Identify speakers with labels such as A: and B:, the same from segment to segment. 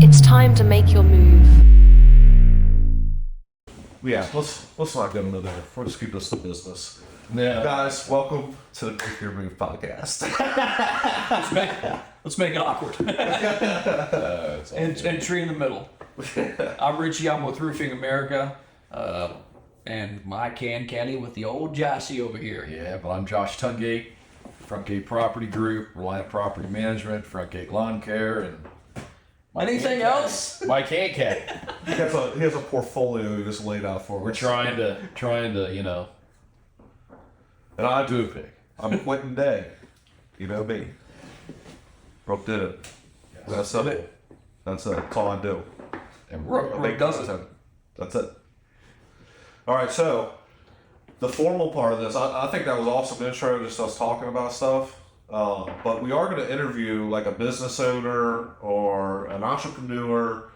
A: It's time to make your move.
B: Yeah, let's not get into there. We'll just keep this to business.
C: Yeah.
B: Guys, welcome to the Make Your Move podcast.
C: Let's make it awkward. and tree in the middle. I'm Richie. I'm with Roofing America. And my canny with the old Jossie over here.
D: Yeah, but I'm Josh Tungate, Frontgate Property Group, Reliant Property Management, Frontgate Lawn Care, and
C: Anything else?
D: my can.
B: He has a portfolio he just laid out for us.
D: We're trying to,
B: And I'm
D: do it big.
B: I'm Quentin Day. You know me. Brooke did it. That's it. That's it. That's all I do.
D: And
B: Make
C: does it.
B: content. That's it. All right, so the formal part of this, I think that was awesome intro, just us talking about stuff. But we are going to interview like a business owner or an entrepreneur.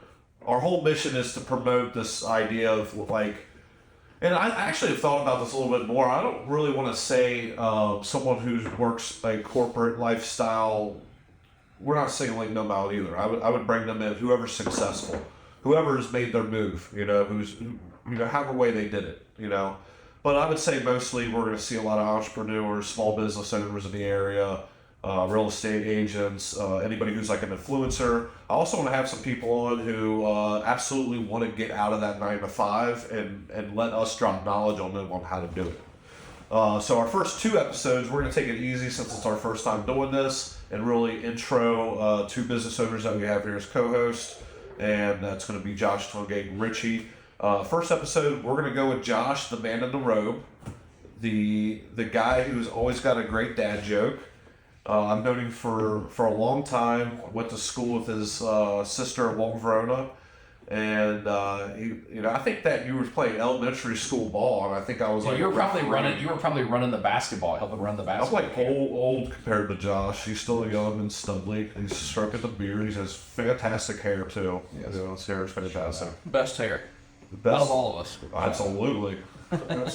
B: Our whole mission is to promote this idea of like, and I actually have thought about this a little bit more. I don't really want to say someone who works a corporate lifestyle. We're not singling them out either. I would bring them in, whoever's successful, whoever has made their move, however way they did it, But I would say mostly we're going to see a lot of entrepreneurs, small business owners in the area, real estate agents, anybody who's like an influencer. I also want to have some people on who absolutely want to get out of that 9 to 5 and let us drop knowledge on them on how to do it. So our first 2 episodes, we're going to take it easy since it's our first time doing this and really intro 2 business owners that we have here as co-hosts. And that's going to be Josh Tungate and Richie. First episode, we're going to go with Josh, the man in the robe, the guy who's always got a great dad joke. I've known him for a long time. Went to school with his sister at Walton Verona, and I think that you were playing elementary school ball, and I think I was like
D: you were probably running the basketball, helping run the
B: I'm
D: basketball.
B: like old compared to Josh. He's still young and studly. He's stroking the beard. He has fantastic hair too.
D: Yes.
B: His hair is fantastic.
C: Best hair.
B: The best.
C: Out of all of us.
B: Absolutely.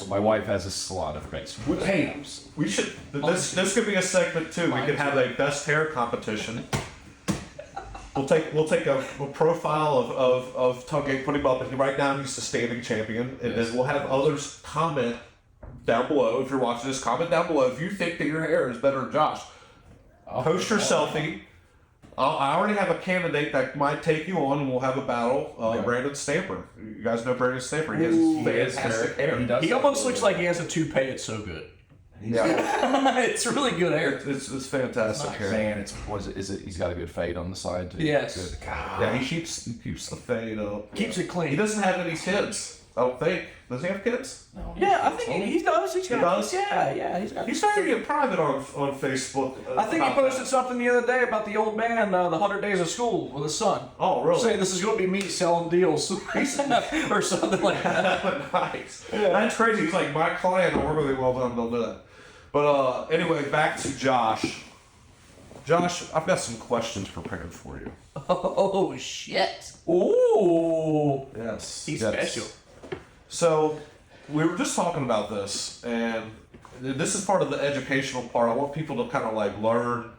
D: My wife has a salon of face.
B: Hey, we should. This could be a segment too. We could have a best hair competition. We'll take a profile of Tungate, put him up, and right now he's the standing champion, and then we'll have others comment down below. If you're watching this, comment down below if you think that your hair is better than Josh. Post your selfie. I already have a candidate that might take you on, and we'll have a battle. Brandon Stamper. You guys know Brandon Stamper. He has fantastic hair.
C: He almost looks like he has a toupee. It's so good.
B: Yeah,
C: It's really good hair.
B: it's fantastic hair.
D: Man, he's got a good fade on the side too.
C: Yes.
D: Good. God.
B: Yeah, he keeps the fade up.
C: Keeps it clean.
B: He doesn't have any kids. I don't think. Does he have kids?
D: No.
C: Yeah, I think he does. He's got.
B: He does?
C: Yeah, he's got.
B: He's starting to get private on Facebook.
C: I think he posted something the other day about the old man, the 100 Days of School with his son.
B: Oh, really?
C: Saying this is going to be me selling deals or something like that.
B: Nice. Yeah. That's crazy. He's like, my client, I work with him all the time, don't do that. But anyway, back to Josh. Josh, I've got some questions prepared for you.
C: Oh, shit. Ooh.
B: Yes.
C: He's
B: Yes.
C: special.
B: So, we were just talking about this, and this is part of the educational part. I want people to kind of like learn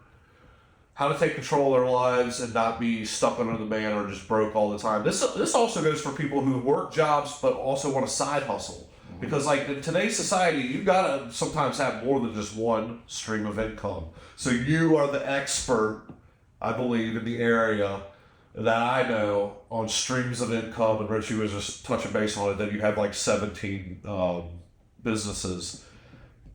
B: how to take control of their lives and not be stuck under the man or just broke all the time. This also goes for people who work jobs but also want a side hustle. Because like in today's society, you gotta sometimes have more than just one stream of income. So you are the expert, I believe, in the area that I know on streams of income, and Richie was just touching base on it, that you have like 17 businesses.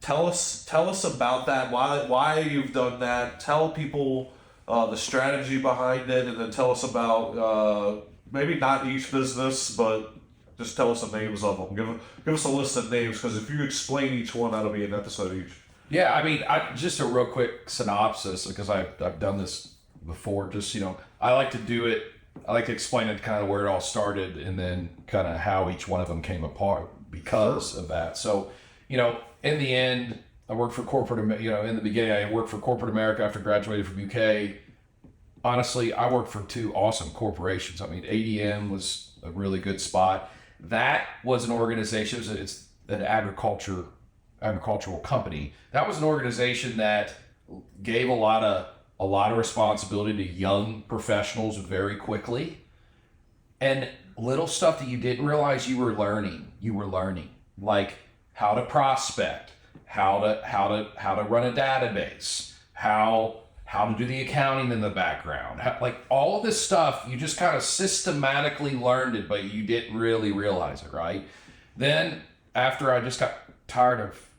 B: Tell us about that, why you've done that. Tell people the strategy behind it, and then tell us about maybe not each business, but just tell us the names of them. Give us a list of names, because if you explain each one, that'll be an episode each.
D: Yeah, I mean, just a real quick synopsis, because I've done this before. Just, I like to do it. I like to explain it kind of where it all started, and then kind of how each one of them came apart because of that. So, in the end, I worked for corporate. In the beginning, I worked for corporate America after graduating from UK. Honestly, I worked for 2 awesome corporations. I mean, ADM was a really good spot. That was an organization. It's an agricultural company. That was an organization that gave a lot of responsibility to young professionals very quickly. And little stuff that you didn't realize you were learning. Like how to prospect, how to run a database, how to do the accounting in the background. Like all of this stuff, you just kind of systematically learned it, but you didn't really realize it, right? Then after I just got tired of,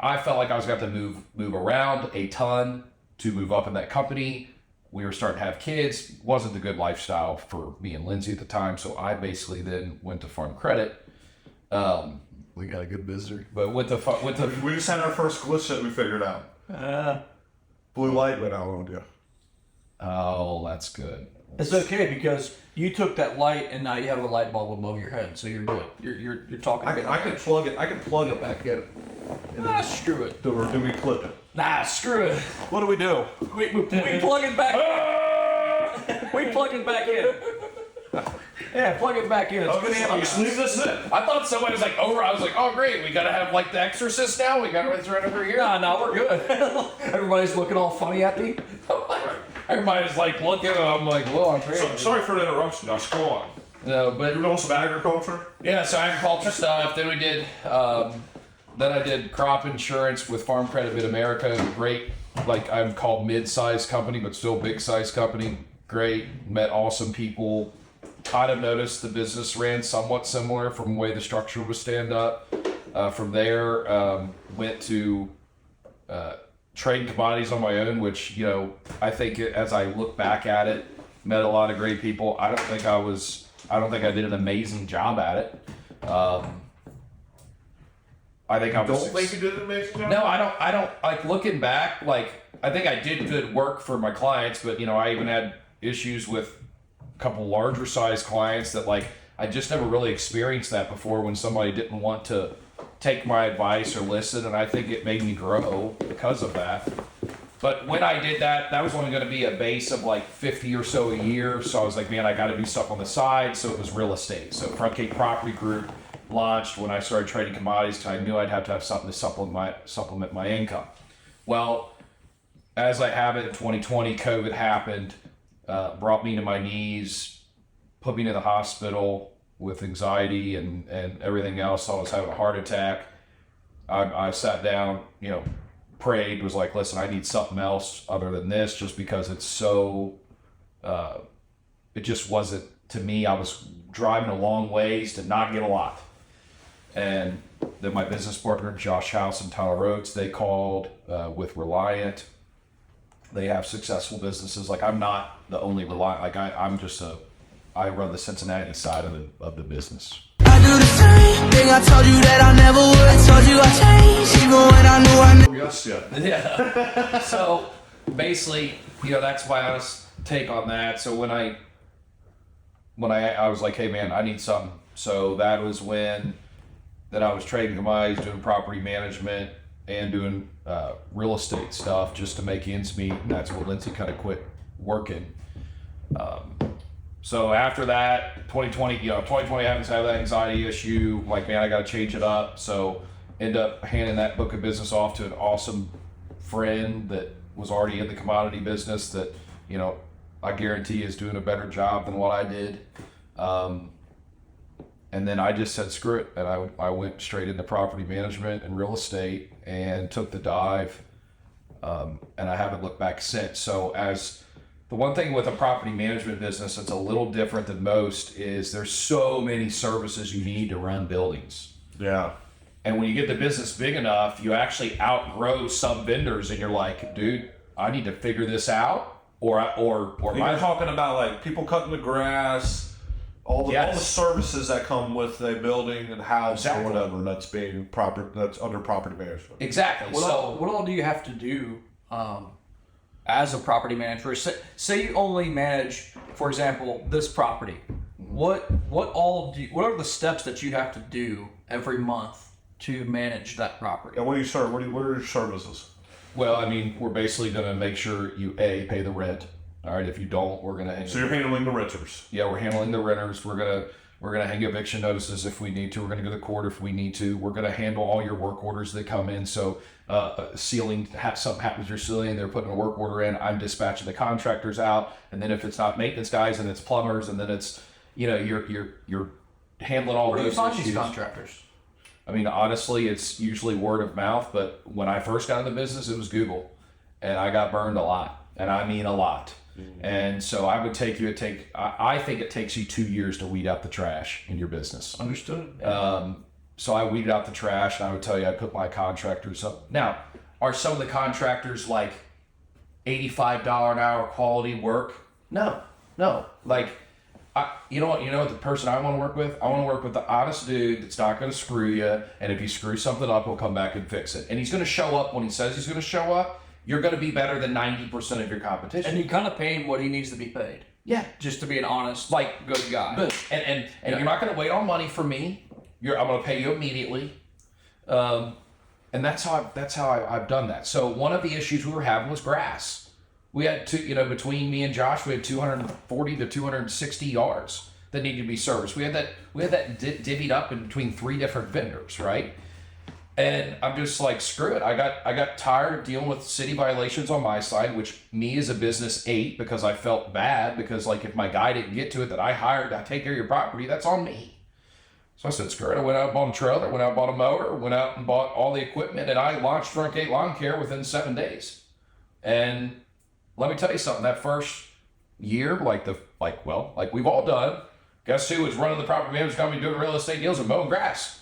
D: I felt like I was going to have to move around a ton to move up in that company. We were starting to have kids. Wasn't a good lifestyle for me and Lindsay at the time, so I basically then went to Farm Credit.
E: We got a good visitor.
D: But with the
B: We just had our first glitch that we figured out. Blue light went out on you.
D: oh, that's good.
C: It's okay because you took that light and now you have a light bulb above your head, so you're good. You're talking.
B: I can plug it. I can plug it back in.
C: Screw it.
B: Or do we clip it?
C: Nah, screw it.
B: What do we do?
C: We plug it back. We plug it back in. Yeah, plug it back in. It's good
B: I'm just leave this in.
D: I thought somebody was like over. I was like, oh great, we gotta have like the Exorcist now. We gotta run right over here.
C: Nah, we're good. Everybody's looking all funny at me.
D: Everybody's like looking. And I'm like, well, I'm
B: Sorry for the interruption. Josh, go on.
D: No, but
B: You know some agriculture?
D: yeah. So agriculture stuff. Then we did. Then I did crop insurance with Farm Credit Mid-America. Great, like I'm called mid-sized company, but still big-sized company. Great, met awesome people. Kind of noticed the business ran somewhat similar from the way the structure was stand up. From there, went to trade commodities on my own, which I think as I look back at it, met a lot of great people. I don't think I did an amazing job at it. I think I was.
B: Don't think you did an amazing job?
D: No, I don't like looking back. Like I think I did good work for my clients, but I even had issues with a couple larger size clients that like I just never really experienced that before when somebody didn't want to take my advice or listen, and I think it made me grow because of that. But when I did that, that was only going to be a base of like 50 or so a year. So I was like, man, I got to do stuff on the side. So it was real estate. So Front Gate Property Group launched when I started trading commodities because I knew I'd have to have something to supplement my income. Well, as I have it in 2020, COVID happened, brought me to my knees, put me to the hospital with anxiety and everything else. I was having a heart attack. I sat down, prayed, was like, listen, I need something else other than this just because it's so, it just wasn't, to me, I was driving a long ways to not get a lot. And then my business partner, Josh House and Tyler Rhodes, they called with Reliant. They have successful businesses. Like I'm not the only Reliant. Like I run the Cincinnati side of the business.
F: I do the same thing I told you that I never would. I told you I changed even when I knew I knew.
B: Yes, yeah.
D: Yeah. So basically, that's my honest take on that. So when I was like, hey man, I need something. So that was when then I was trading commodities, doing property management, and doing real estate stuff just to make ends meet. And that's when Lindsay kind of quit working. So after that, 2020 happens to have that anxiety issue. Like, man, I got to change it up. So end up handing that book of business off to an awesome friend that was already in the commodity business that, I guarantee is doing a better job than what I did. And then I just said, screw it. And I went straight into property management and real estate and took the dive. And I haven't looked back since. So as the one thing with a property management business that's a little different than most is there's so many services you need to run buildings.
B: Yeah.
D: And when you get the business big enough, you actually outgrow some vendors and you're like, dude, I need to figure this out. Or
B: You're talking about like people cutting the grass, all the services that come with a building and house or whatever that's under property management.
D: Exactly.
C: What all do you have to do as a property manager? Say you only manage, for example, this property. What are the steps that you have to do every month to manage that property?
B: And what do you serve? What are your services?
D: Well, I mean, we're basically going to make sure you pay the rent. All right. If you don't, we're going to.
B: So you're handling the renters.
D: Yeah, we're handling the renters. We're gonna hang eviction notices if we need to. We're gonna go to court if we need to. We're gonna handle all your work orders that come in. So something happens to your ceiling, they're putting a work order in. I'm dispatching the contractors out, and then if it's not maintenance guys, and it's plumbers, and then it's you're handling all
C: Where do you
D: those
C: find
D: issues.
C: these contractors?
D: I mean, honestly, it's usually word of mouth, but when I first got into business, it was Google, and I got burned a lot, and I mean a lot. And so I would I think it takes you 2 years to weed out the trash in your business.
C: Understood.
D: So I weeded out the trash, and I would tell you I put my contractors up. Now, are some of the contractors like $85 an hour quality work? No. Like, you know what the person I want to work with? I want to work with the honest dude that's not going to screw you, and if you screw something up, he'll come back and fix it. And he's going to show up when he says he's going to show up. You're going to be better than 90% of your competition.
C: And you kind of pay him what he needs to be paid.
D: Yeah.
C: Just to be an honest,
D: Like,
C: good guy.
D: Boom. And you're not going to wait on money from me. I'm going to pay you immediately. And that's how I've done that. So one of the issues we were having was grass. We had between me and Josh, we had 240 to 260 yards that needed to be serviced. We had that divvied up in between 3 different vendors, right? And I'm just like, screw it. I got tired of dealing with city violations on my side, which me as a business ate because I felt bad because like if my guy didn't get to it that I hired to take care of your property, that's on me. So I said, screw it. I went out and bought a trailer, went out and bought a mower, went out and bought all the equipment, and I launched Tungate Lawn Care within 7 days. And let me tell you something, that first year, like we've all done, guess who was running the property management company doing real estate deals and mowing grass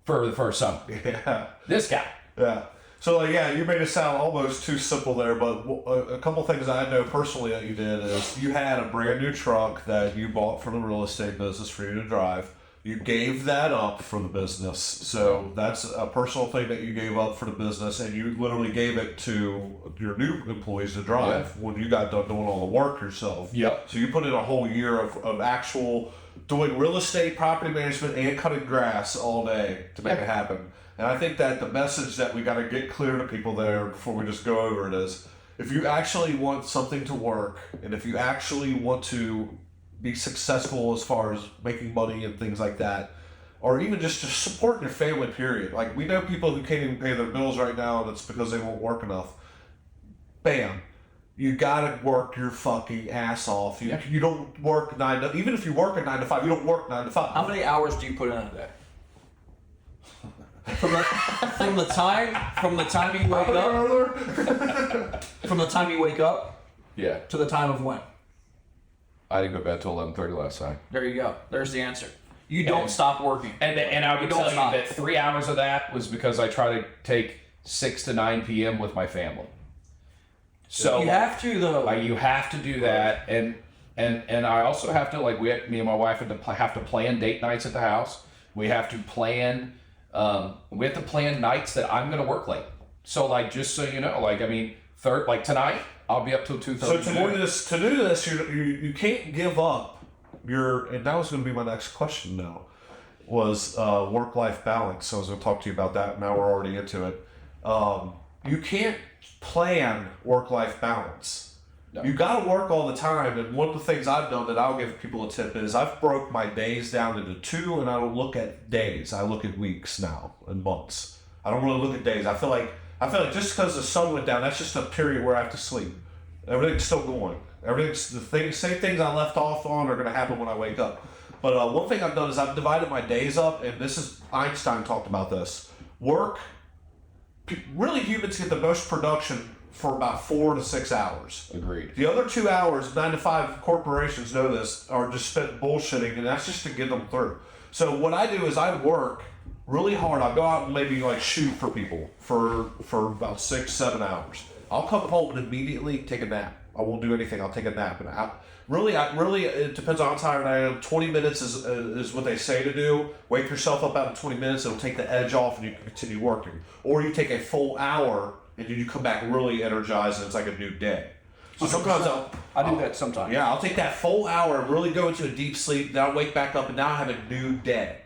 D: for the first summer?
B: Yeah.
D: This guy.
B: Yeah. So, you made it sound almost too simple there, but a couple things I know personally that you did is you had a brand new truck that you bought from the real estate business for you to drive. You gave that up for the business. So that's a personal thing that you gave up for the business, and you literally gave it to your new employees to drive when you got done doing all the work yourself.
D: Yep.
B: So you put in a whole year of actual doing real estate, property management, and cutting grass all day to make it happen. And I think that the message that we got to get clear to people there before we just go over it is, if you actually want something to work, and if you actually want to be successful as far as making money and things like that, or even just supporting your family, period. Like, we know people who can't even pay their bills right now, and it's because they won't work enough. Bam. You gotta work your fucking ass off. You don't work even if you work a 9 to 5, you don't work 9 to 5.
C: How many hours do you put in a day? From the time you wake up, from the time you wake up
D: Yeah.
C: to the time of when?
D: I didn't go to bed till 11:30 last night.
C: There you go. There's the answer. You don't stop working.
D: And I would
C: don't
D: tell
C: stop.
D: you that 3 hours of that was because I try to take 6 to 9 p.m. with my family. So
C: You have to though.
D: you have to do that, and I also have to, like, me and my wife have to plan date nights at the house. We have to plan nights that I'm going to work late. So, like, just so you know, like, I mean, tonight I'll be up till 2:30.
B: So to do this, you can't give up and that was going to be my next question now, was work-life balance. So I was going to talk to you about that. Now we're already into it. You can't plan work-life balance. No. You got to work all the time. And one of the things I've done that I'll give people a tip is I've broke my days down into 2, and I don't look at days. I look at weeks now and months. I don't really look at days. I feel like just because the sun went down, that's just a period where I have to sleep. Everything's still going. Same things I left off on are going to happen when I wake up. But one thing I've done is I've divided my days up, and Einstein talked about this. Really, humans get the most production for about 4 to 6 hours.
D: Agreed.
B: The other 2 hours, 9 to 5 corporations know this, are just spent bullshitting, and that's just to get them through. So what I do is I work really hard. I'll go out and maybe shoot for people for about 6-7 hours. I'll come home and immediately take a nap. I won't do anything. I'll take a nap. And it depends on how tired I am. 20 minutes is what they say to do. Wake yourself up out in 20 minutes. It'll take the edge off and you can continue working. Or you take a full hour and then you come back really energized and it's like a new day. So sometimes
C: I do that sometimes.
B: Yeah, I'll take that full hour and really go into a deep sleep. Then I'll wake back up and now I have a new day.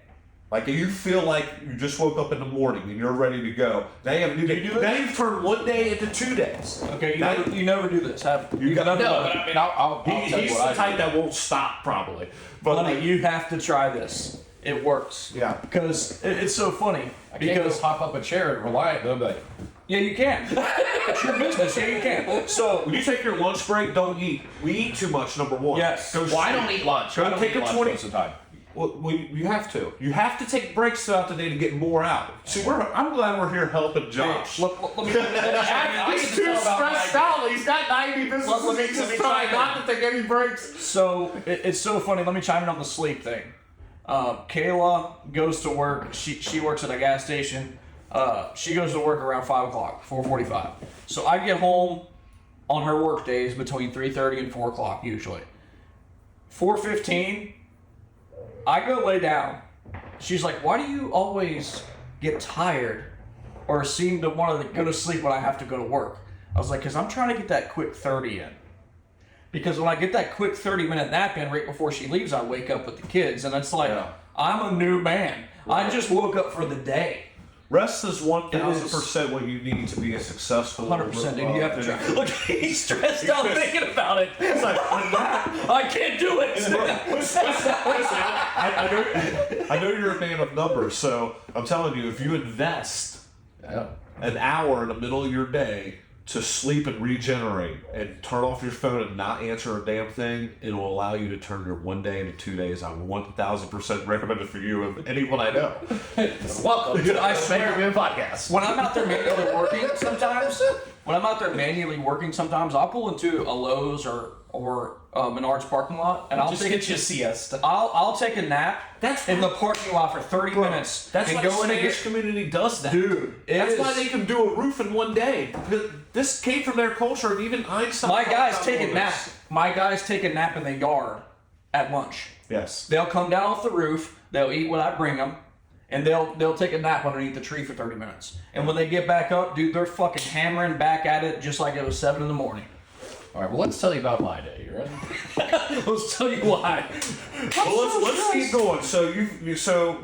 B: Like, if you feel like you just woke up in the morning and you're ready to go, now you have a new day. Now you've turned 1 day into 2 days.
C: Okay, you never do this, have you?
B: But
D: I mean, I'll tell you
B: he's
D: what
B: the type that won't stop, probably. But
C: Honey, you have to try this. It works.
B: Yeah.
C: Because it's so funny.
D: I can't just hop up a chair and rely on them. Like,
C: Yeah, you can. It's your business. Yeah, you can. So
B: When you take your lunch break, don't eat. We eat too much, number one.
C: Yes.
B: Go
D: Well, I
B: sleep.
D: don't eat lunch.
B: Go
D: I don't
B: take
D: eat
B: a
D: lunch
B: 20
D: most of the time.
B: Well, you have to. You have to take breaks throughout the day to get more out. See, I'm glad we're here helping Josh.
C: let me
B: He's too stressed out. He's got 90 business
C: Let me
B: meetings. He's
C: chime
B: trying
C: in.
B: not to take any breaks.
C: So it's so funny. Let me chime in on the sleep thing. Kayla goes to work. She works at a gas station. She goes to work around 5 o'clock, 4:45. So I get home on her work days between 3:30 and 4 o'clock usually. 4:15, I go lay down. She's like, "Why do you always get tired or seem to want to go to sleep when I have to go to work?" I was like, "Because I'm trying to get that quick 30 in." Because when I get that quick 30-minute nap in right before she leaves, I wake up with the kids, and it's like, I'm a new man. I just woke up for the day.
B: Rest is 1,000% what you need to be a successful.
C: 100%, dude. You have to try. Look, he's stressed out thinking about it.
B: It's like,
C: I can't do it.
B: Listen, I know you're a man of numbers, so I'm telling you, if you invest an hour in the middle of your day to sleep and regenerate and turn off your phone and not answer a damn thing, it will allow you to turn your 1 day into 2 days. I 1,000% recommend it for you and anyone I know.
C: Welcome. Dude, I
D: Make
C: swear.
D: it a podcast.
C: When I'm out there manually working sometimes, I'll pull into a Lowe's or Menards parking lot, and I'll
D: Just
C: take
D: get you a siesta.
C: I'll take a nap in the parking lot for 30 minutes.
B: That's
C: and
B: why
C: go
B: the
C: in and
B: Spanish
C: get.
B: community does that.
C: Dude,
B: That's why they can do a roof in 1 day. This came from their culture, and even Einstein.
C: My guys
B: talked
C: take a
B: about
C: nap.
B: this.
C: My guys take a nap in the yard at lunch.
B: Yes.
C: They'll come down off the roof. They'll eat what I bring them, and they'll take a nap underneath the tree for 30 minutes. And when they get back up, dude, they're fucking hammering back at it just like it was 7 in the morning.
D: All right, well, let's tell you about my day. You ready?
C: Let's tell you why.
B: Well, let's keep going. So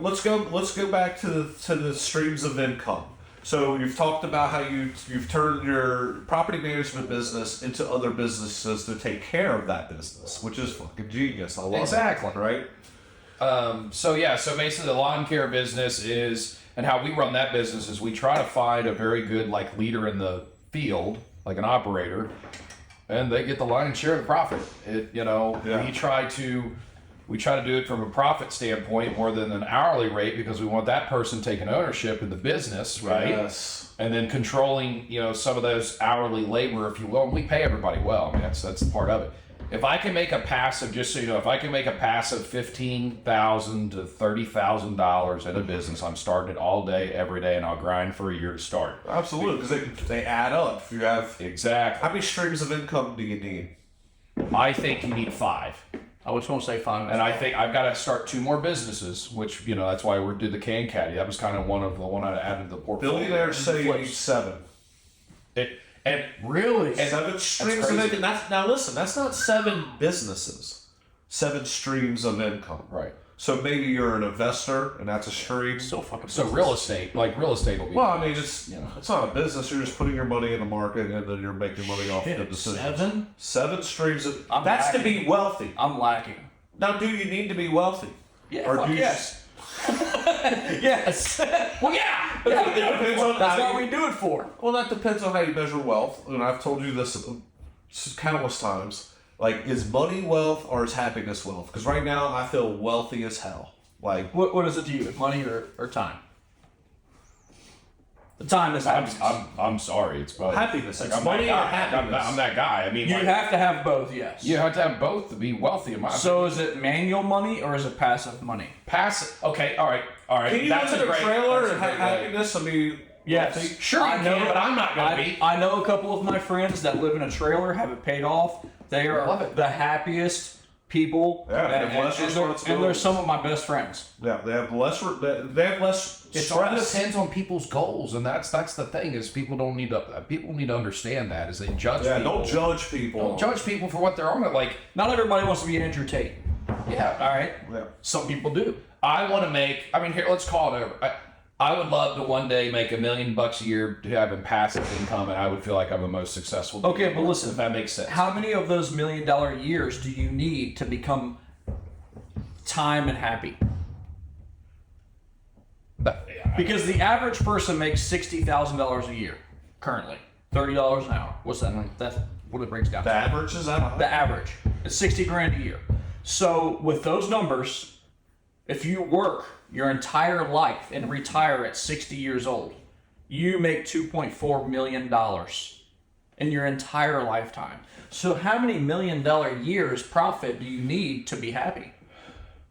B: let's go back to the streams of income. So you've talked about how you've turned your property management business into other businesses to take care of that business, which is fucking genius. I love
D: Exactly.
B: it. Right?
D: So basically the lawn care business is, and how we run that business is we try to find a very good like leader in the field, like an operator, and they get the lion's share of the profit. We try to do it from a profit standpoint more than an hourly rate because we want that person taking ownership in the business, right?
B: Yes.
D: And then controlling, some of those hourly labor, if you will. And we pay everybody well. I mean, that's part of it. If I can make a passive, just so you know, if I can make a passive $15,000 to $30,000 in a business, I'm starting it all day, every day, and I'll grind for a year to start.
B: Absolutely, because they add up. If you have
D: Exactly.
B: how many streams of income do you need?
D: I think you need 5.
C: I was going to say 5.
D: And I think I've got to start 2 more businesses, which, that's why we did the can caddy. That was kind of the one I added to the portfolio.
B: Billionaires say you need 7.
C: Really?
B: 7 streams of
D: crazy.
B: income. Now listen, that's not 7 businesses. 7 streams of income.
D: Right.
B: So maybe you're an investor, and that's a stream.
C: So fucking.
D: So real estate will be.
B: Well, I mean, it's not a business. You're just putting your money in the market, and then you're making money off the decisions. 7 streams of.
C: I'm
B: That's to
C: lacking.
B: be wealthy.
C: I'm lacking.
B: Now, do you need to be wealthy?
C: Yeah.
B: Or
C: fuck
B: do you
C: yes. Yes. Well, yeah.
B: It depends on
C: That's
B: how
C: what
B: you-
C: we do it for.
B: Well, that depends on how you measure wealth, and I've told you this countless times. Like, is money wealth or is happiness wealth? Because right now, I feel wealthy as hell. Like,
C: What is it to you? Money or time? The time is happiness.
D: I'm sorry, it's both.
B: happiness.
D: Like,
B: It's
D: I'm
B: money
D: that
B: or
D: guy.
B: happiness.
D: I'm that guy. I mean,
C: You have to have both, yes.
D: you have to have both to be wealthy in my opinion.
C: So is it manual money or is it passive money?
D: Passive. Okay, all right.
B: Can you
D: That's
B: live in a
D: great-
B: trailer
D: that's a
B: and have
D: great way.
B: happiness? I mean,
C: Yes.
D: Sure you can, but I'm not gonna be.
C: I know a couple of my friends that live in a trailer, have it paid off. They
D: Love
C: are
D: it.
C: the happiest people.
B: Yeah, they have less
C: and
B: responsibilities.
C: they're some of my best friends.
B: yeah, they have less. They have less
D: It all
B: stress.
D: depends on people's goals, and that's the thing is people need to understand that as they judge.
B: Yeah,
D: people.
B: don't judge people.
D: Don't judge people for what they're on. Like,
C: Not everybody wants to be Andrew Tate.
D: yeah,
C: All right.
B: Yeah.
C: Some people do.
D: I want to make. I mean, here, let's call it over. I would love to one day make $1 million a year to have passive income, and I would feel like I'm the most successful.
C: Okay, but listen,
D: if that makes sense.
C: How many of those $1 million years do you need to become time and happy? Because the average person makes $60,000 a year. currently. $30 an hour. What's that? That's what it breaks down
B: The
C: to.
B: average is that?
C: The average is 60 grand a year. So with those numbers, if you work your entire life and retire at 60 years old, you make $2.4 million in your entire lifetime. So how many $1 million years profit do you need to be happy?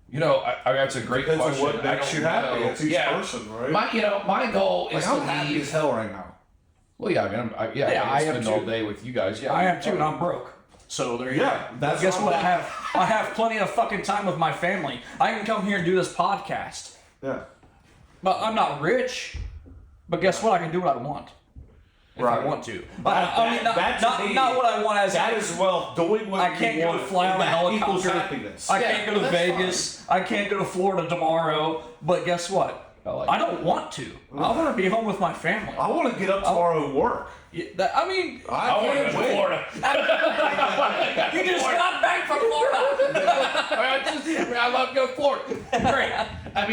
D: You know, that's a great
B: Depends on
D: question.
B: what makes you happy. It's each person, right?
D: My goal is
B: I'm
D: to
B: happy
D: leave.
B: as hell right now.
D: Well, yeah, I mean, I
C: I am
D: spend
C: too.
D: all day with you guys. Yeah,
C: I am too, and I'm broke. So there you
B: Yeah,
C: go.
B: that's
C: Guess
B: what
C: what?
B: I'm
C: I have plenty of fucking time with my family. I can come here and do this podcast.
B: Yeah.
C: But I'm not rich. But guess what? I can do what I want. If I
B: Right.
C: want to.
B: That-
C: I mean,
B: that to me-
C: not what I want as
B: That is doing what
C: I can't
B: you
C: go
B: want.
C: to fly on a
B: That equals
C: helicopter.
B: happiness.
C: I can't go to
D: that's
C: Vegas. I can't go to Florida tomorrow. But guess what? I don't want to. I want to be home with my family.
B: I want to get up tomorrow and work.
C: I mean,
B: I
D: want to
B: can't
D: go to
B: wait.
D: Florida.
C: you just got back from Florida.
D: I love to go to Florida. Great. I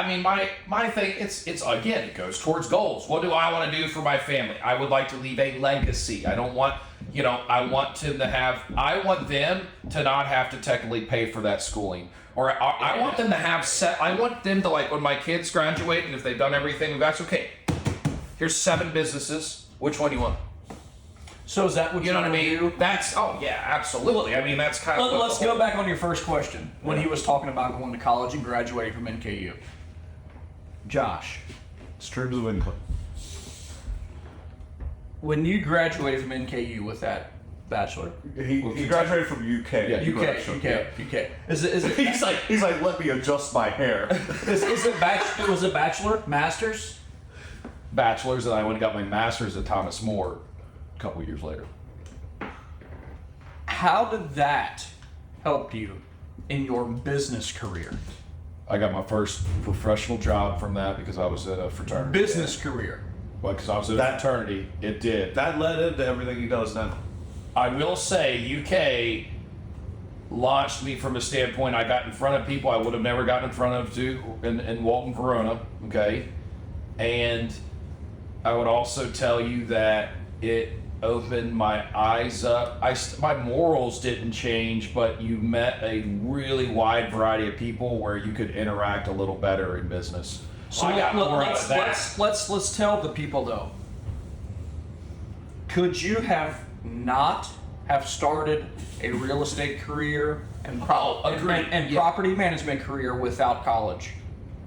D: mean, my thing, it's again, it goes towards goals. What do I want to do for my family? I would like to leave a legacy. I don't want, I want them to not have to technically pay for that schooling. Or I want them to have I want them to, like, when my kids graduate and if they've done everything, that's okay. Here's 7 businesses. Which one do you want?
C: So is that what
D: You know what I
C: wanna
D: mean?
C: do?
D: Oh yeah, absolutely. I mean, that's kind of.
C: Let's go back on your first question when he was talking about going to college and graduating from NKU. Josh,
B: Streams of income.
C: when you graduated from NKU with that bachelor,
B: He graduated from UK.
D: Yeah,
C: UK. Is it
B: He's like, let me adjust my hair.
C: is it was it bachelor, masters?
D: Bachelor's, and I went and got my master's at Thomas More a couple years later.
C: How did that help you in your business career?
D: I got my first professional job from that because I was in a fraternity.
C: Business career.
D: Well, because I was in a fraternity, it did.
B: That led into everything he does now.
D: I will say UK launched me from a standpoint I got in front of people I would have never gotten in front of in Walton, Verona, okay? And I would also tell you that it opened my eyes up. My morals didn't change, but you met a really wide variety of people where you could interact a little better in business. So I got more out of that.
C: Let's tell the people though. Could you have not have started a real estate career and
D: agreed. Yeah.
C: property management career without college?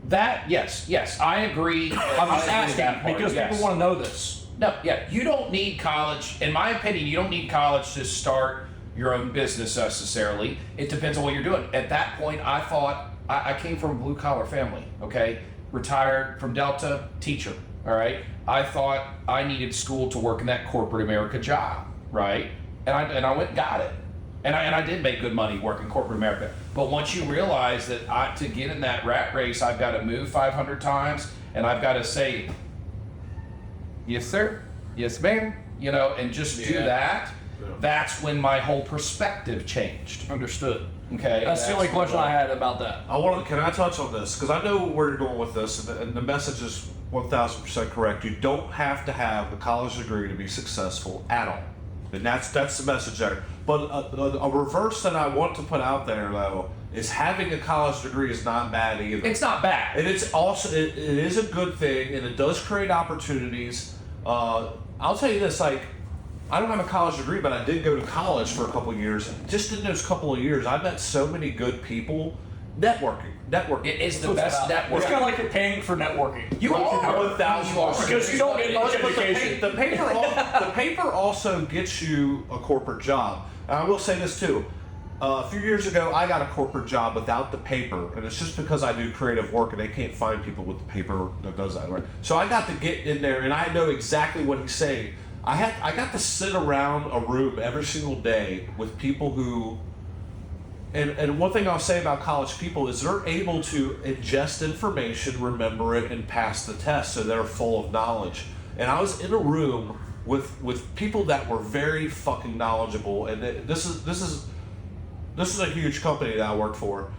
D: That yes, I agree.
C: I'm just
D: I agree with that
C: asking
D: part,
C: because
D: yes.
C: people want to know this.
D: No, yeah, you don't need college. In my opinion, you don't need college to start your own business necessarily. It depends on what you're doing. At that point, I thought I came from a blue collar family. Okay, retired from Delta, teacher. All right, I thought I needed school to work in that corporate America job, right? And I went and got it. And I did make good money working corporate America. But once you realize that to get in that rat race, I've got to move 500 times, and I've got to say, yes, sir, yes, ma'am, and just do that.
B: Yeah.
D: That's when my whole perspective changed.
C: Understood.
D: Okay,
C: That's the only question I had about that.
B: Can I touch on this? Because I know where you're going with this, and the message is 1,000% correct. You don't have to have a college degree to be successful at all. And that's the message there. But a reverse that I want to put out there, though, is having a college degree is not bad either.
D: It's not bad.
B: And it's also, it is a good thing, and it does create opportunities. I'll tell you this, like, I don't have a college degree, but I did go to college for a couple of years. Just in those couple of years, I met so many good people. Networking.
D: It is the best network.
C: It's kind of like you're paying for networking.
D: You are
B: 1,000%.
C: Because you don't get much education.
B: The paper also gets you a corporate job. And I will say this too. A few years ago, I got a corporate job without the paper, and it's just because I do creative work, and they can't find people with the paper that does that, right? So I got to get in there, and I know exactly what he's saying. I got to sit around a room every single day with people who. And one thing I'll say about college people is they're able to ingest information, remember it, and pass the test, so they're full of knowledge. And I was in a room with people that were very fucking knowledgeable, and this is a huge company that I work for.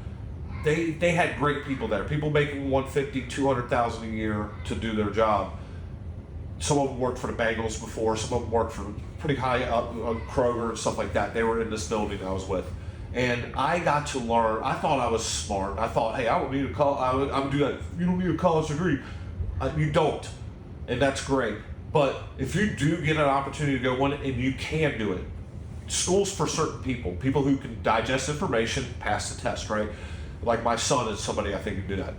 B: They had great people there, people making $150,000, $200,000 a year to do their job. some of them worked for the Bengals before. Some of them worked for pretty high up Kroger and stuff like that. They were in this building I was with. And I got to learn. I thought I was smart. I thought, hey, I don't need a college. I'm doing that. You don't need a college degree. You don't, and that's great. But if you do get an opportunity to go in and you can do it, school's for certain people who can digest information, pass the test, right? Like my son is somebody I think can do that.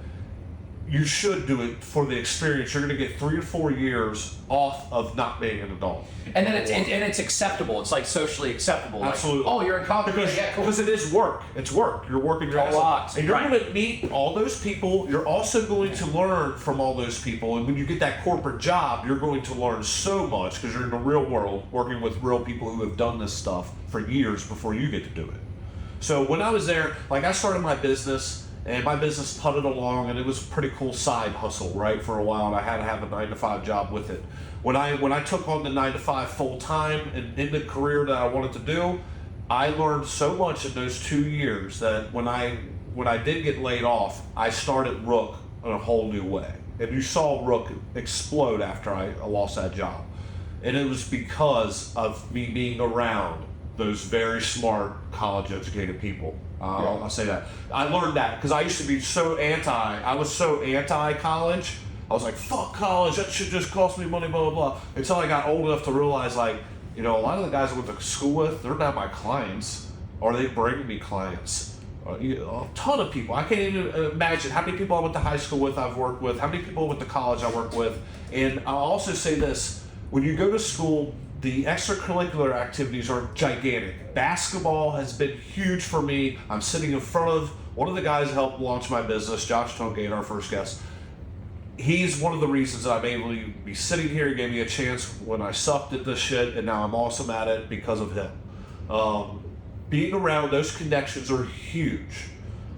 B: You should do it for the experience. You're going to get 3 or 4 years off of not being an adult.
C: And then it's acceptable. It's like socially acceptable.
B: Absolutely.
C: Like, oh, you're in college.
B: Because it is work. It's work. You're working your ass off. And you're
C: Right.
B: going to meet all those people. You're also going to learn from all those people. And when you get that corporate job, you're going to learn so much because you're in the real world working with real people who have done this stuff for years before you get to do it. So when I was there, like I started my business. And my business putted along, and it was a pretty cool side hustle, right, for a while, and I had to have a 9-to-5 job with it. When I took on the 9-to-5 full-time and in the career that I wanted to do, I learned so much in those 2 years that when I did get laid off, I started Rook in a whole new way. And you saw Rook explode after I lost that job. And it was because of me being around those very smart, college-educated people. I'll say that. I learned that because I used to be so I was so anti-college. I was like, fuck college, that shit just cost me money, blah, blah, blah. Until I got old enough to realize, like, you know, a lot of the guys I went to school with, they're not my clients, or they bring me clients. A ton of people. I can't even imagine how many people I went to high school with, I've worked with, how many people I went to college I worked with. And I'll also say this, when you go to school, the extracurricular activities are gigantic. Basketball has been huge for me. I'm sitting in front of one of the guys who helped launch my business, Josh Tungate, our first guest. He's one of the reasons that I'm able to be sitting here. He gave me a chance when I sucked at this shit, and now I'm awesome at it because of him. Being around those connections are huge.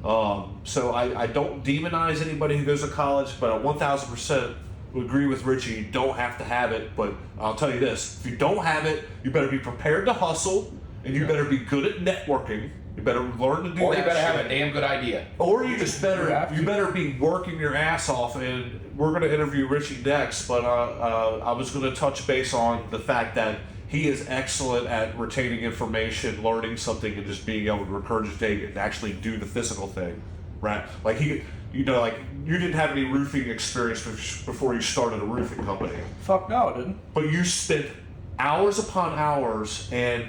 B: So I don't demonize anybody who goes to college, but 1,000% agree with Richie. You don't have to have it, but I'll tell you this: if you don't have it, you better be prepared to hustle, and you better be good at networking. You better learn to do that.
C: Or you better have
B: shit.
C: a damn good idea.
B: Or you just better be working your ass off. And we're going to interview Richie next, but I was going to touch base on the fact that he is excellent at retaining information, learning something, and just being able to regurgitate and actually do the physical thing, right? Like you didn't have any roofing experience before you started a roofing company.
C: Fuck no, I didn't.
B: But you spent hours upon hours and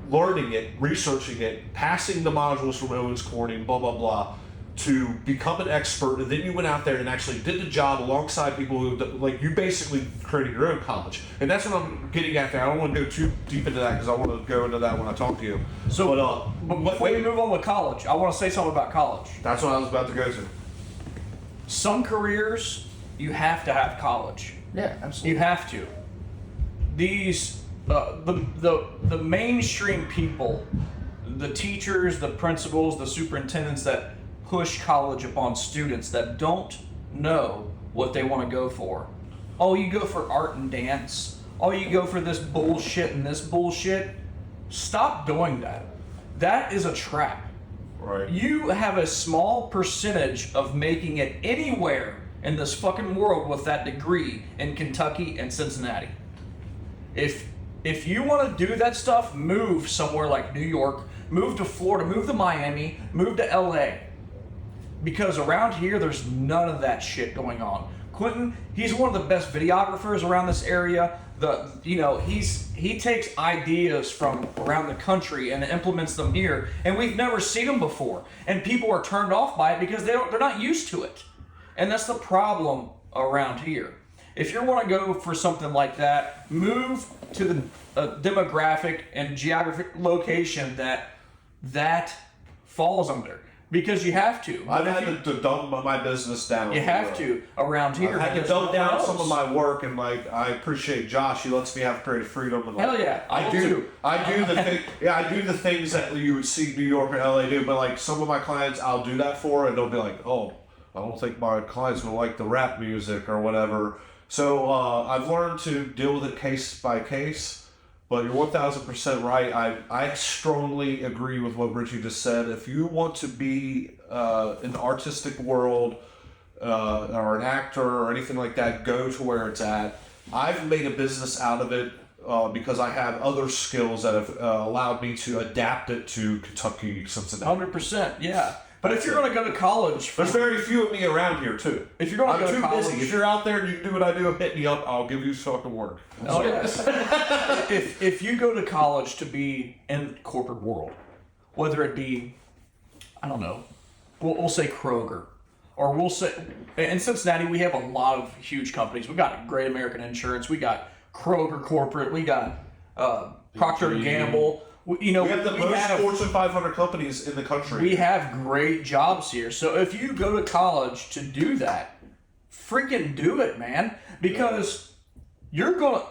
B: learning it, researching it, passing the modules from Owens Corning, blah, blah, blah, to become an expert. And then you went out there and actually did the job alongside people who, like, you basically created your own college. And that's what I'm getting at there. I don't want to go too deep into that because I want to go into that when I talk to you.
C: So, but before we move on with college, I want to say something about college.
B: That's what I was about to go to.
C: Some careers, you have to have college.
E: Yeah, absolutely.
C: You have to. These, the mainstream people, the teachers, the principals, the superintendents that push college upon students that don't know what they want to go for. Oh, you go for art and dance. Oh, you go for this bullshit and this bullshit. Stop doing that. That is a trap.
B: Right.
C: You have a small percentage of making it anywhere in this fucking world with that degree in Kentucky and Cincinnati. If you want to do that stuff, move somewhere like New York, move to Florida, move to Miami, move to LA. Because around here, there's none of that shit going on. Quentin, he's one of the best videographers around this area. He takes ideas from around the country and implements them here, and we've never seen them before. And people are turned off by it because they're not used to it. And that's the problem around here. If you want to go for something like that, move to the demographic and geographic location that falls under. Because you have to.
B: I've had to dumb my business down.
C: You have to around here.
B: I had to dumb down some of my work, and like I appreciate Josh. He lets me have creative freedom. And, like,
C: Hell yeah,
B: I do the things that you would see New York and LA do. But like some of my clients, I'll do that for, and they'll be like, "Oh, I don't think my clients will like the rap music or whatever." So I've learned to deal with it case by case. But you're 1,000% right. I strongly agree with what Richie just said. If you want to be in the artistic world or an actor or anything like that, go to where it's at. I've made a business out of it because I have other skills that have allowed me to adapt it to Kentucky, Cincinnati.
C: 100%, yeah. But if you're going to go to college...
B: There's very few of me around here, too.
C: If you're going to go to college...
B: busy. If you're out there and you can do what I do, hit me up. I'll give you fucking work.
C: Oh, yes. if you go to college to be in the corporate world, whether it be, I don't know, we'll say Kroger, or we'll say... In Cincinnati, we have a lot of huge companies. We got Great American Insurance. We got Kroger Corporate. We got Procter & Gamble. We
B: have the most Fortune 500 companies in the country.
C: We have great jobs here. So if you go to college to do that, freaking do it, man. Because you're going to,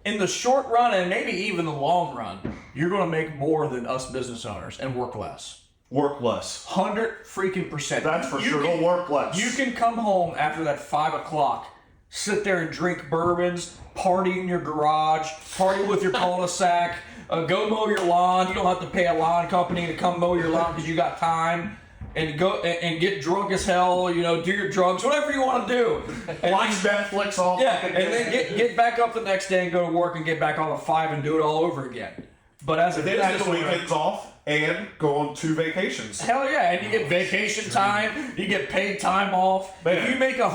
C: in the short run and maybe even the long run, you're going to make more than us business owners and work less.
B: Work less.
C: 100%.
B: That's for sure. Don't work less.
C: You can come home after that 5 o'clock, sit there and drink bourbons, party in your garage, party with your cul-de-sac, go mow your lawn. You don't have to pay a lawn company to come mow your lawn because you got time. And go and get drunk as hell, do your drugs, whatever you want to do.
B: Watch Netflix all
C: and then get back up the next day and go to work and get back on at 5 and do it all over again. But as a
B: then
C: business
B: have the weekends off and go on 2 vacations.
C: Hell yeah, and you get vacation time, you get paid time off.
B: Man,
C: if you make
D: All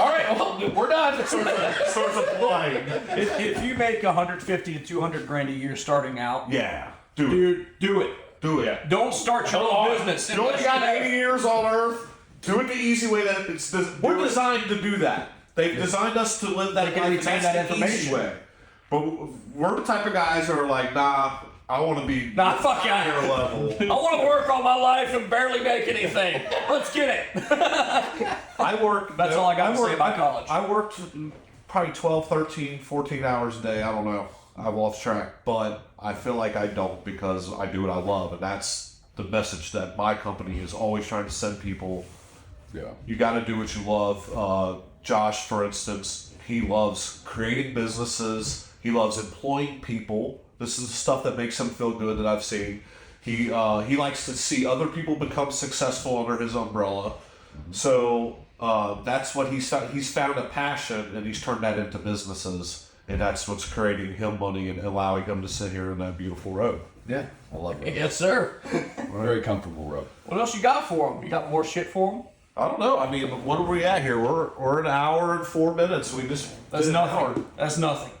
D: right, we're done.
B: Source of flying.
C: if you make 150 to 200 grand a year starting out,
B: Yeah, do
C: it.
B: Do it.
C: Don't start your own business.
B: You only got 80 years on Earth. Do it the easy way. We're designed to do that. They've designed us to live that
C: They can
B: life.
C: retain
B: That's
C: that
B: the easy
C: information.
B: way. But we're the type of guys that are like, nah, I want to be
C: Fuck yeah.
B: higher level.
C: I want to work all my life and barely make anything. Let's get it.
B: I work.
C: That's all I got to say about college.
B: I worked probably 12, 13, 14 hours a day. I don't know. I've lost track, but I feel like I don't because I do what I love, and that's the message that my company is always trying to send people.
D: Yeah.
B: You got to do what you love. Josh, for instance, he loves creating businesses. He loves employing people. This is the stuff that makes him feel good that I've seen. He likes to see other people become successful under his umbrella. So that's what he's found a passion, and he's turned that into businesses. And that's what's creating him money and allowing him to sit here in that beautiful road.
D: Yeah, I love it.
C: Yes, sir.
D: Very comfortable road.
C: What else you got for them? You got more shit for them?
B: I don't know. I mean, what are we at here? We're an hour and 4 minutes. We just
C: That's
B: did an
C: nothing.
B: hour.
C: That's nothing.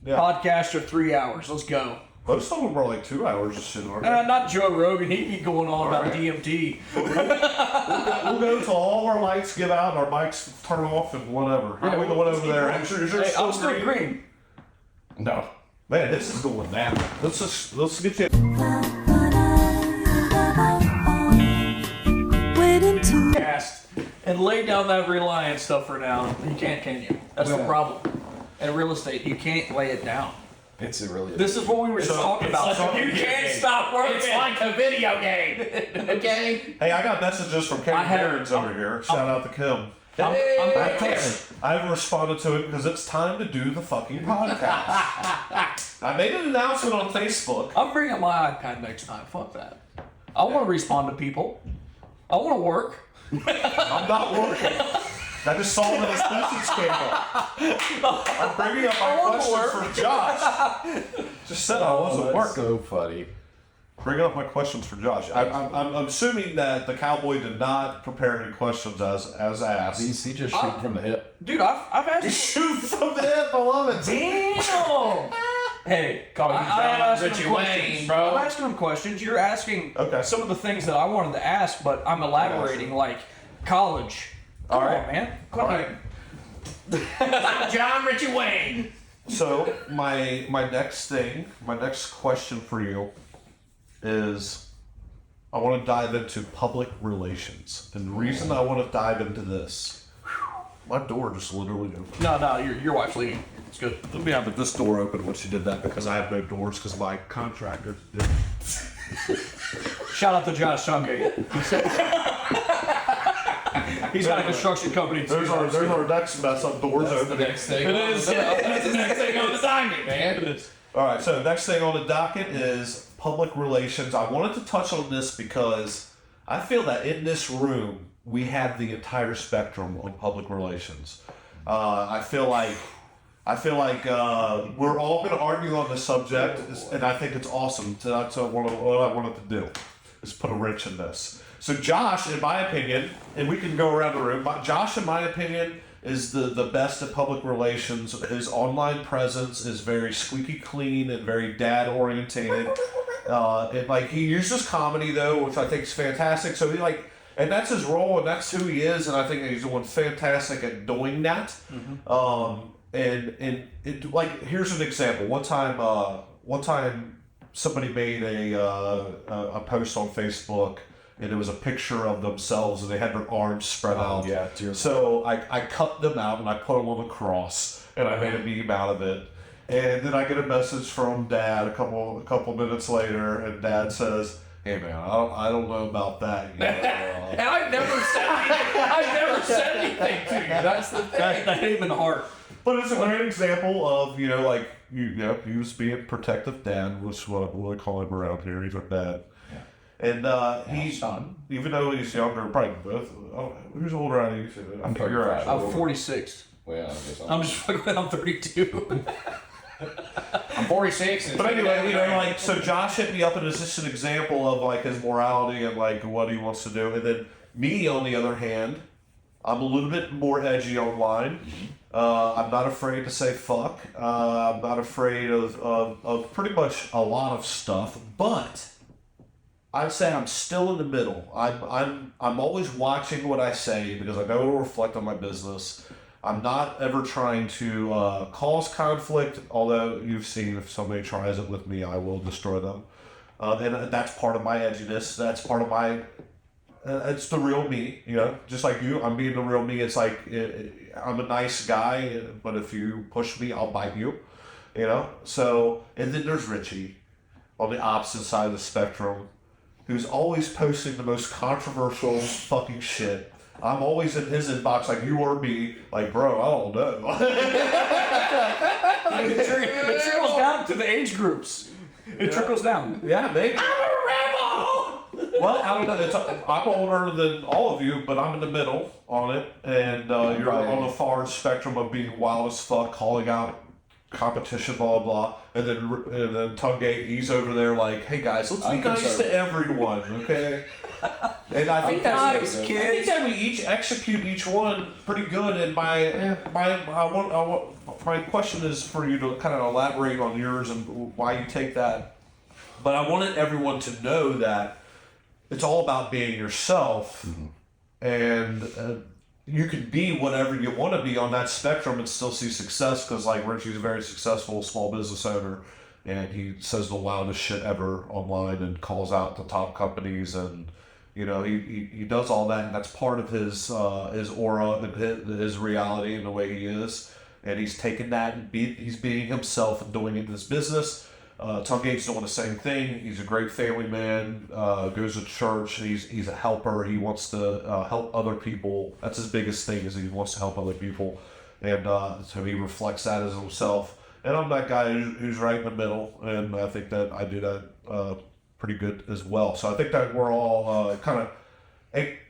B: Yeah.
C: Podcast are 3 hours. Let's go.
B: Most of them are like 2 hours of shit. Aren't they?
C: Not Joe Rogan. He'd be going on about
B: right.
C: DMT.
B: We'll go till all our lights give out, our mics turn off, and whatever. How are we going over there? Is yours
C: Hey, I'm
B: still
C: still green.
D: No.
B: Man, this is going down. Let's get you.
F: Waiting to
C: Cast and lay down that reliance stuff for now. You can't, can you? That's the problem. In real estate, you can't lay it down.
D: It's a really.
C: This is what we were just talking about. You can't stop working.
D: It's like a video game. Okay.
B: Hey, I got messages from Kim
C: I have-
B: Cairns over here. Shout out to Kim. I've responded to it because it's time to do the fucking podcast. I made an announcement on Facebook.
C: I'm bringing my iPad next time. Fuck that. I want to respond to people. I want to work.
B: I'm not working. I just solved an asbestos scandal. I'm bringing up my questions for Josh. Just said I wasn't working.
D: So funny.
B: Bringing up my questions for Josh. I'm assuming that the cowboy did not prepare any questions as asked.
D: He just shoot from the hip.
C: Dude, I've asked.
B: Shoot from the hip, I love it.
C: Damn. Hey, I'm asking him questions.
D: bro.
C: I'm asking him questions. You're asking
B: Okay.
C: some of the things that I wanted to ask, but I'm elaborating like college. Come
B: All
C: on,
B: right.
C: man. Come
B: All
C: on.
B: right.
C: John Richie Wayne.
B: So my next question for you is, I want to dive into public relations, and the reason I want to dive into this, my door just literally opened.
C: No, your wife's leaving. It's good.
B: Yeah, but this door opened when she did that because I have no doors because my contractor did.
C: Shout out to Josh Tungate. He's got a construction company too.
B: There's our next mess up. Doors open.
D: Next thing.
C: It is.
D: That's the next thing on the docket, man.
C: It is.
B: All right, so next thing on the docket is public relations. I wanted to touch on this because I feel that in this room we have the entire spectrum on public relations. I feel like we're all going to argue on this subject, and I think it's awesome. That's what I wanted to do, is put a wrench in this. So Josh, in my opinion, and we can go around the room, but Josh, in my opinion, is the best at public relations. His online presence is very squeaky clean and very dad orientated. And like he uses comedy though, which I think is fantastic. So he and that's his role, and that's who he is, and I think he's doing fantastic at doing that. And here's an example. One time somebody made a post on Facebook, and it was a picture of themselves, and they had their arms spread out.
D: Yeah,
B: so I cut them out, and I put them on the cross, and I made a meme out of it. And then I get a message from Dad a couple minutes later, and Dad says, "Hey man, I don't know about that yet."
C: And I've never said anything to you. That's the thing. That hit him in the heart.
B: But it's a great example of, he was being protective dad, which is what we call him around here. He's a dad. Yeah. And he's, even though he's younger, probably both, who's older on you?
D: I'm 35.
C: I'm 46.
D: Well, I guess
C: I'm just fucking, I'm 32.
D: I'm 46.
B: But anyway, so Josh hit me up, and it's just an example of his morality and what he wants to do. And then me, on the other hand, I'm a little bit more edgy online. I'm not afraid to say fuck. I'm not afraid of pretty much a lot of stuff, but I'd say I'm still in the middle. I'm always watching what I say because I know it'll reflect on my business. I'm not ever trying to cause conflict, although you've seen if somebody tries it with me, I will destroy them. And that's part of my edginess. That's part of my... it's the real me, just like you. I'm being the real me. It's like I'm a nice guy, but if you push me, I'll bite you, So, and then there's Richie on the opposite side of the spectrum, who's always posting the most controversial fucking shit. I'm always in his inbox like you or me, like, bro, I don't know.
C: It trickles down to the age groups. It trickles down.
B: Yeah, maybe. I'm a rebel! Well, I don't know. I'm older than all of you, but I'm in the middle on it, and you're on the far spectrum of being wild as fuck, calling out competition, blah, blah, blah. And then Tungate, he's over there like, hey guys, let's be nice to everyone, okay? And I think that we each execute each one pretty good. And my question is for you to kind of elaborate on yours and why you take that. But I wanted everyone to know that it's all about being yourself, and you can be whatever you want to be on that spectrum and still see success. Because Richie's a very successful small business owner, and he says the wildest shit ever online and calls out the top companies, and he does all that, and that's part of his aura and his reality and the way he is. And he's taken that and he's being himself and doing it in his business. Tungate's doing the same thing. He's a great family man, goes to church. He's a helper. He wants to help other people. That's his biggest thing, is he wants to help other people. And so he reflects that as himself. And I'm that guy who's right in the middle, and I think that I do that pretty good as well. So I think that we're all kind of...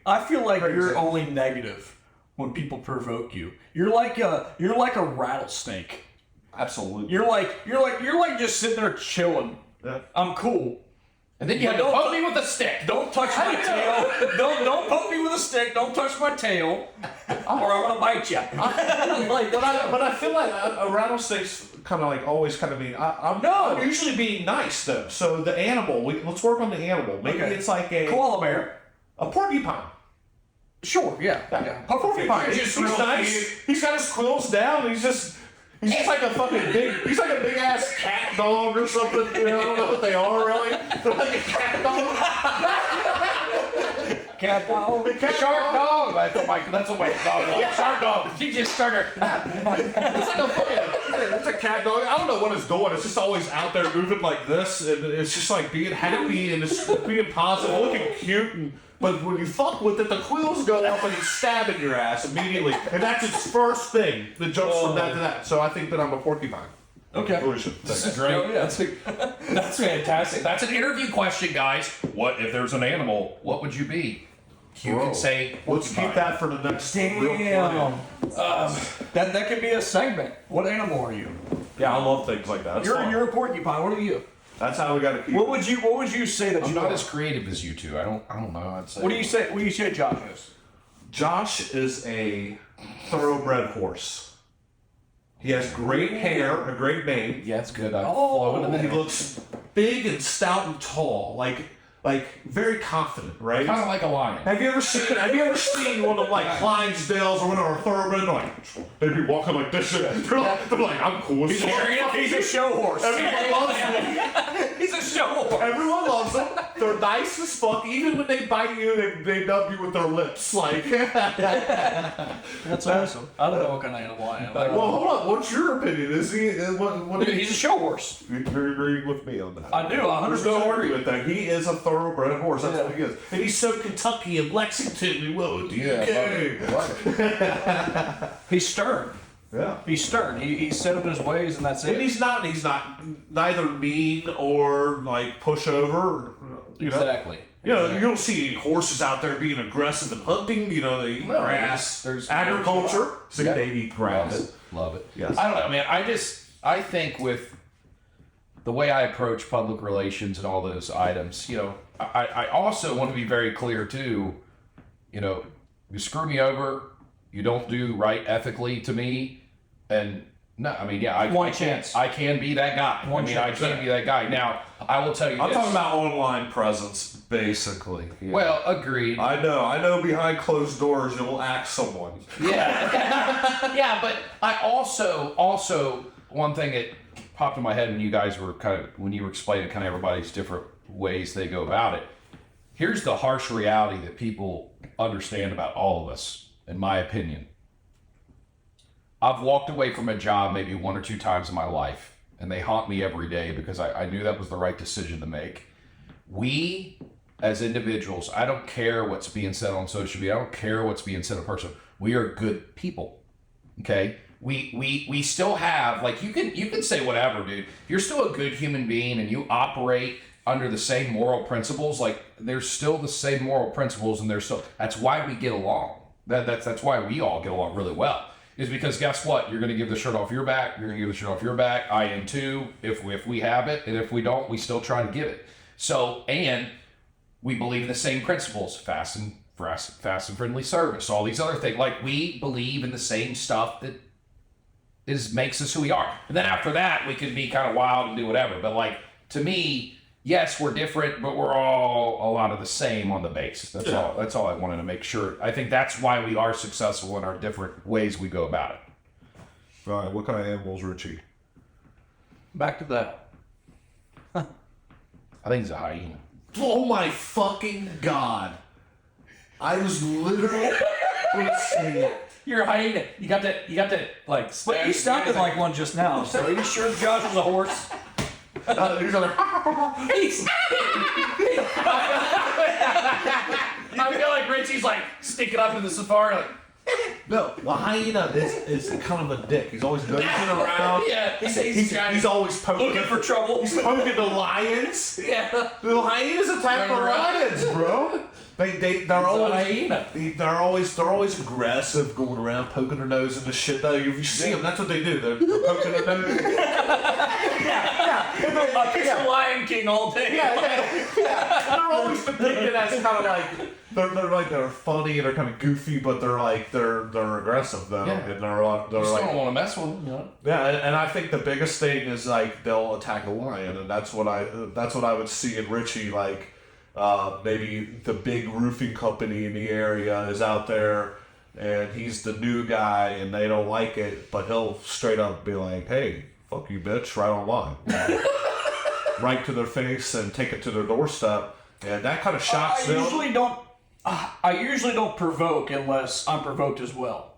C: I feel like you're only negative when people provoke you. You're like a rattlesnake.
B: Absolutely.
C: You're like just sitting there chilling.
B: Yeah.
C: I'm cool.
D: And then you have to poke me with a stick.
C: Don't touch my tail. Don't poke me with a stick. Don't touch my tail, or I'm gonna bite you.
B: But I feel like a rattlesnake's kind of always kind of being. I'm usually being nice though. So the animal. Let's work on the animal. Maybe it's like a
C: koala bear,
B: a porcupine.
C: Sure. Yeah.
B: Porcupine. He's nice. He's got his quills down. He's just like a fucking he's like a big ass cat dog or something. I don't know what they are really. They're like a cat dog.
C: Cat dog.
D: Shark dog. That's what my dog was.
B: Yeah, shark dog.
D: She just started.
B: It's a cat dog. I don't know what it's doing. It's just always out there moving like this, and it's just like being happy and it's being positive, looking cute. But when you fuck with it, the quills go up and it's stabbing your ass immediately, and that's its first thing that jumps from that to that. So I think that I'm a porcupine.
C: Okay.
D: This is great. Oh, yeah. That's fantastic. That's an interview question, guys. What if there's an animal? What would you be? You can say,
B: let's keep that for the next real
C: Damn.
B: plan.
C: That could be a segment. What animal are you?
B: Yeah, I love things like that. That's fun.
C: You're a porcupine. What are you?
B: That's how we got to keep.
C: What would you say that
D: I'm
C: you
D: not
C: are?
D: as creative as you two. I don't know. I'd say.
C: What do you say? What do you say, Josh is?
B: Josh is a thoroughbred horse. He has great hair, a great mane.
D: Yeah, it's good.
B: He looks big and stout and tall, like very confident, right?
D: Kind of like a lion.
B: Have you ever seen one of like Clydesdales or one of our thoroughbred? Like they'd be walking like this shit. They're like, I'm cool.
C: He's a show horse.
B: Everyone loves him.
C: He's a show horse.
B: Everyone loves them. They're nice as fuck. Even when they bite you, they nub you with their lips. Like,
C: That's awesome. I don't know what kind of animal I am.
B: well, hold on. What's your opinion? Is he?
C: He's a show horse.
B: You agree with me on that?
C: I do.
B: There's no
C: 100%
B: argument that he is a thoroughbred horse. That's what he is, and he's so Kentucky and Lexington. Whoa,
C: He's stern.
B: Yeah.
C: He's stern. He's set up in his ways, and that's it.
B: And he's not neither mean or like pushover. You know?
C: Exactly.
B: You know, you don't see any horses out there being aggressive and hunting. You know, they eat grass.
D: There's
B: agriculture. So
D: Yeah.
B: they eat grass.
D: Love it.
B: Yes.
D: I don't know, man. I think with the way I approach public relations and all those items, you know, I also want to be very clear too. You know, you screw me over, you don't do right ethically to me, and no, I mean, yeah, I can be that guy. I can be that guy. Now, I will tell you
B: I'm
D: this.
B: talking about online presence, basically. Yeah.
D: Well, agreed.
B: I know. Behind closed doors, you'll act someone.
D: Yeah, yeah, but I also one thing that popped in my head when you guys were when you were explaining kind of everybody's different ways they go about it. Here's the harsh reality that people understand about all of us, in my opinion. I've walked away from a job maybe 1 or 2 times in my life, and they haunt me every day because I knew that was the right decision to make. We, as individuals, I don't care what's being said on social media. I don't care what's being said in person. We are good people, okay? We still have, like, you can say whatever, dude. If you're still a good human being and you operate under the same moral principles, like, there's still the same moral principles, and that's why we get along. That's why we all get along really well. Is because guess what? You're going to give the shirt off your back. You're going to give the shirt off your back. I am too. If we have it, and if we don't, we still try to give it. So, and we believe in the same principles: fast and friendly service. All these other things. Like, we believe in the same stuff that makes us who we are. And then after that, we can be kind of wild and do whatever. But like, to me, yes, we're different, but we're all a lot of the same on the base. That's all I wanted to make sure. I think that's why we are successful in our different ways we go about it.
B: All right, what kind of animals, Richie?
C: Back to that.
D: I think it's a hyena.
B: Oh my fucking god! I was literally going to say it.
C: You're a hyena. You got to like. But you sounded like one just now. So are you sure Josh was a horse?
B: He's like,
C: I feel like Richie's like sticking up in the safari. Like,
B: no, the hyena is kind of a dick. He's always nosing around.
C: yeah,
B: He's always poking
C: looking for trouble.
B: He's poking the lions.
C: Yeah.
B: The hyenas attack the lions, bro. They're always aggressive, going around poking their nose into shit. Though, if you see them, that's what they do. They're poking their nose.
C: I picture Lion King all day.
B: Yeah. They're always depicted as kind of like they're funny and they're kind of goofy, but they're aggressive though.
D: Yeah.
B: And
D: You still
B: like,
D: don't want to mess with them, you know?
B: yeah, and I think the biggest thing is like they'll attack a lion, and that's what I would see in Richie. Like maybe the big roofing company in the area is out there, and he's the new guy, and they don't like it, but he'll straight up be like, "Hey, fuck you, bitch!" right online, right to their face, and take it to their doorstep, and that kind of shocks them.
C: I usually don't provoke unless I'm provoked as well.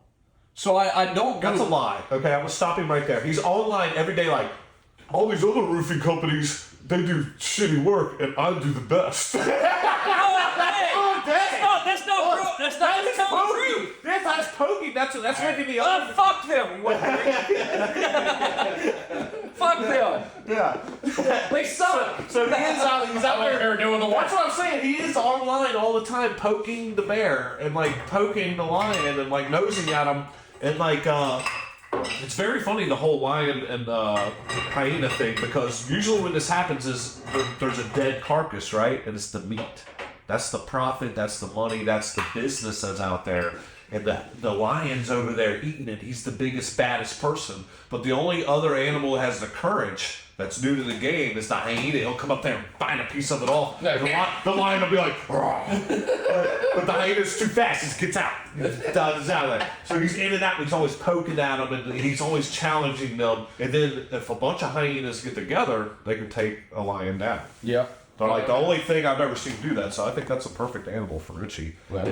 C: So I don't go.
B: That's a lie. Okay, I'm gonna stop him right there. He's online every day like, all these other roofing companies, they do shitty work and I do the best.
C: That's not true.
B: That's poking. That's making me
C: Fuck them. Fuck them.
B: Yeah.
C: They suck.
B: So he's out there
C: doing the
B: That's what I'm saying. He is online all the time, poking the bear and like poking the lion and like nosing at him, and like it's very funny, the whole lion and hyena thing, because usually when this happens is there's a dead carcass, right? And it's the meat. That's the profit. That's the money. That's the business that's out there. And the lion's over there eating it. He's the biggest, baddest person. But the only other animal that has the courage that's new to the game is the hyena. He'll come up there and find a piece of it all. The lion will be like, but the hyena's too fast. He gets out. He's out of there. So he's in and out. And he's always poking at them, and he's always challenging them. And then if a bunch of hyenas get together, they can take a lion down.
D: Yeah.
B: They're like the only thing I've ever seen do that. So I think that's a perfect animal for Richie.
D: Well,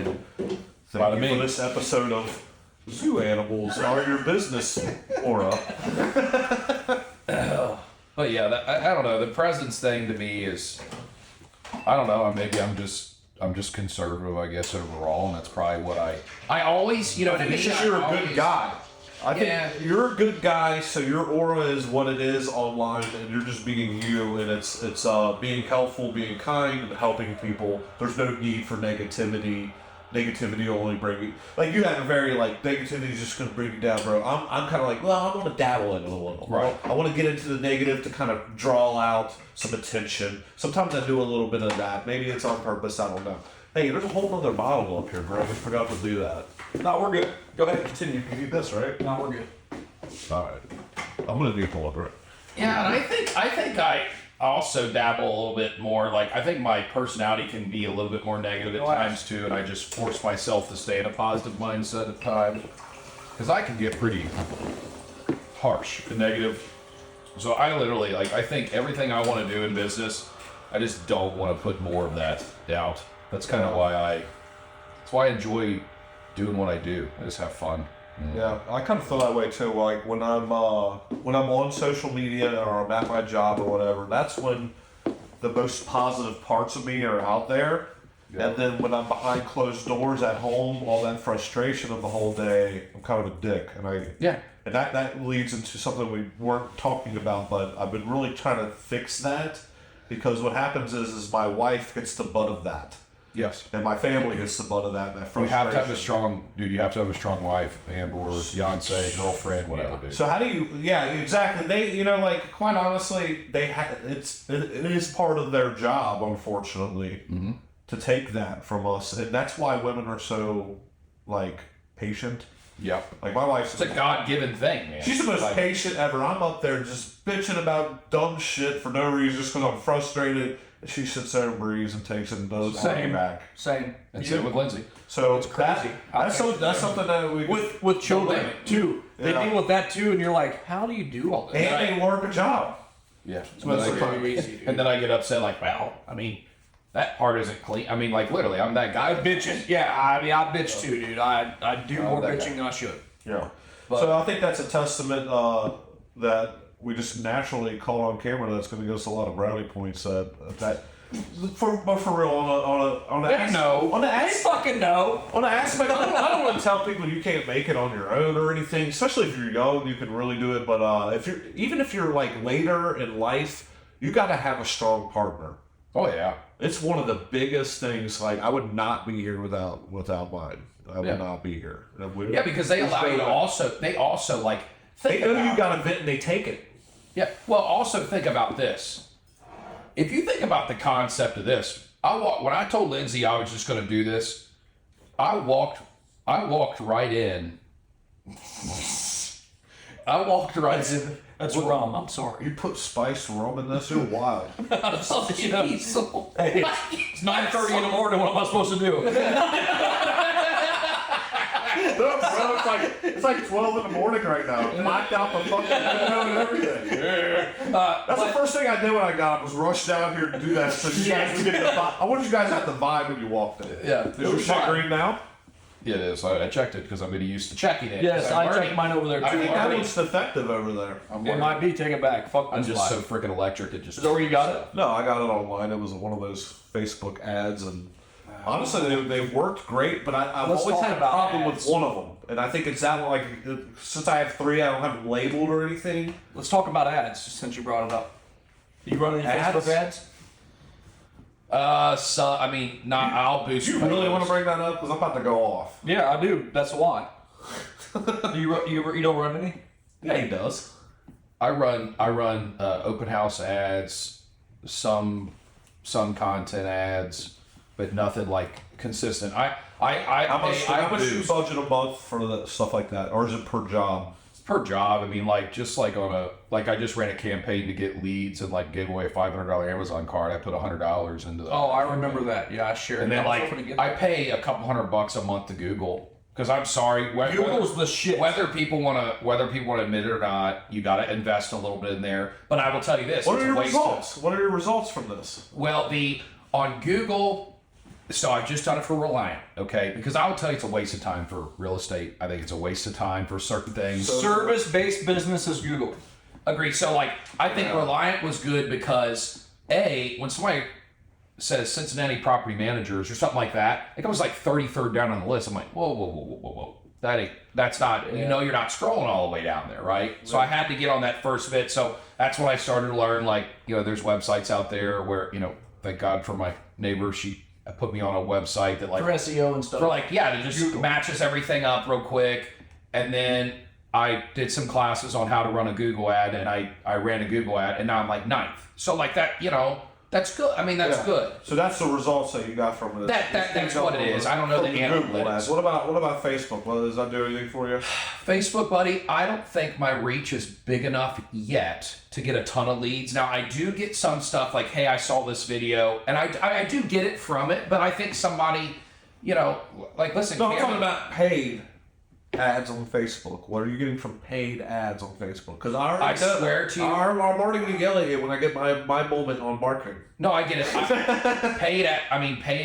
B: Thank you for this episode of Zoo Animals Are Your Business Aura.
D: but yeah, I don't know. The presence thing to me is, I don't know. Maybe I'm just conservative, I guess, overall, and that's probably what I always, you know, to me,
B: It's just you're a good guy. I think you're a good guy, so your aura is what it is online, and you're just being you, and it's being helpful, being kind, and helping people. There's no need for negativity. Negativity will only bring you, like, you have a very, like, negativity is just going to bring you down, bro. I'm kind of like, well, I want to dabble in it a little.
D: Right.
B: I want to get into the negative to kind of draw out some attention. Sometimes I do a little bit of that. Maybe it's on purpose, I don't know. Hey, there's a whole other bottle up here, bro. We forgot to do that.
C: No, we're good. Go ahead, continue.
B: You need this, right?
C: No, we're good.
B: All right. I'm going to need a little bit.
D: Yeah, and I think I also dabble a little bit more. Like, I think my personality can be a little bit more negative at times too, and I just force myself to stay in a positive mindset at times, because I can get pretty harsh and negative. So I literally, like, I think everything I want to do in business, I just don't want to put more of that out. That's kind of why I enjoy doing what I do. I just have fun.
B: Yeah, I kind of feel that way too. Like when I'm on social media or I'm at my job or whatever, that's when the most positive parts of me are out there. Yeah. And then when I'm behind closed doors at home, all that frustration of the whole day, I'm kind of a dick. And that leads into something we weren't talking about, but I've been really trying to fix that, because what happens is my wife gets the butt of that.
D: Yes.
B: And my family gets the butt of that. And that
D: You
B: frustration.
D: have to have a strong, dude. You have to have a strong wife and or fiance, girlfriend, whatever. Dude.
B: So how do you? Yeah, exactly. They, you know, like, quite honestly, it is part of their job, unfortunately, to take that from us, and that's why women are so, like, patient.
D: Yep.
B: Like, my wife's
D: It's a God-given thing, man.
B: She's the most
D: Like,
B: patient ever. I'm up there just bitching about dumb shit for no reason, just because I'm frustrated. She sits there and breathes and takes it and does it back.
C: Same.
D: That's it with Lindsay.
B: So
C: It's crazy.
B: That's something that we
C: With children too. They
B: Yeah.
C: deal with that too, and you're like, how do you do all this?
B: and they work a job.
D: Yeah.
C: That's pretty easy, dude.
D: And then I get upset, like, well, I mean, that part isn't clean. I mean, like, literally, I'm that guy
C: Bitching. Yeah, I mean, I bitch too, dude. I do more
D: that
C: bitching than I should.
B: Yeah.
C: But-
B: So I think that's a testament that we just naturally call on camera. That's going to give us a lot of brownie points. But for real, on the
C: I fucking know.
B: on the aspect, I don't want to tell people you can't make it on your own or anything. Especially if you're young, you can really do it. But if you're like later in life, you got to have a strong partner.
D: Oh, yeah.
B: It's one of the biggest things. Like, I would not be here without mine. I would not be here.
D: Yeah, because they allow you to also, like,
B: They
D: think
B: know
D: about,
B: you got a bit and they take it.
D: Yeah, well, also think about this. If you think about the concept of this, when I told Lindsay I was just going to do this, I walked right in. I walked right in.
C: That's rum. I'm sorry.
B: You put spiced rum in this? You're wild.
C: Jeez. Hey, it's 9:30 in the morning. What am I supposed to do?
B: No, bro, it's like 12 in the morning right now. Blacked out the fucking window and everything. That's the first thing I did when I got up, was rush down here to do that so you guys would get the vibe. I wanted you guys to have the vibe when you walked in.
D: Yeah.
B: Is your shit green now?
D: Yeah, it is. I checked it because I'm getting used to checking it.
C: Yes,
D: I'm
C: I
D: learning.
C: checked mine over there
B: I
C: too.
B: think that looks defective over there.
D: I'm
C: It
D: learning.
C: might be. Take it back. Fuck.
D: I'm
C: this
D: just so
C: life.
D: freaking electric. It just.
C: Is that where you got it?
B: No, I got it online. It was one of those Facebook ads, and Honestly, they worked great, but I've
C: Let's
B: always
C: talk
B: had a
C: about
B: problem
C: ads.
B: with one of them, and I think it's that one. Like, since I have 3, I don't have them labeled or anything.
C: Let's talk about ads since you brought it up. You run any
B: Ads?
C: Facebook ads?
D: So I mean, not. I'll boost.
B: You really want to bring that up? Because I'm about to go off.
C: Yeah, I do. That's why. you don't run any?
B: Yeah, he does.
D: I run open house ads, some content ads, but nothing like consistent.
B: How much do you
D: boost
B: budget a month for that stuff like that, or is it per job?
D: per job. I mean, like just like I just ran a campaign to get leads and like gave away a $500 Amazon card. I put $100 into that.
C: Oh, I remember that. Yeah, I shared.
D: And then
C: that.
D: like I pay a couple $100 a month to Google. Because I'm sorry,
C: Google's the shit.
D: Whether people want to admit it or not, you got to invest a little bit in there. But I will tell you this:
B: What
D: it's
B: are
D: a
B: your
D: waste
B: results? What are your results from this?
D: Well, on Google, so I've just done it for Reliant, okay? Because I will tell you, it's a waste of time for real estate. I think it's a waste of time for certain things.
C: Service-based businesses, Google.
D: Agreed. So like, I think Reliant was good because when somebody says Cincinnati property managers or something like that, it comes like 33rd down on the list. I'm like, whoa. That's not, you're not scrolling all the way down there, right? So I had to get on that first bit. So that's when I started to learn, like, there's websites out there where, thank God for my neighbor, she put me on a website that like,
C: For SEO and stuff.
D: for like, to just matches everything up real quick. And then I did some classes on how to run a Google ad, and I ran a Google ad, and now I'm like 9th. So like that, that's good. I mean, that's good.
B: So that's the results that you got from this.
D: That's what it is. I don't know the analytics.
B: What about Facebook? Does that do anything for you?
D: Facebook, buddy, I don't think my reach is big enough yet to get a ton of leads. Now, I do get some stuff like, hey, I saw this video, and I do get it from it, but I think somebody, like, listen.
B: No, I'm talking about paid ads on Facebook. What are you getting from paid ads on Facebook? Because
D: I swear to you,
B: I'm already going to yell at you when I get my moment on marketing.
D: No, I get it. Paid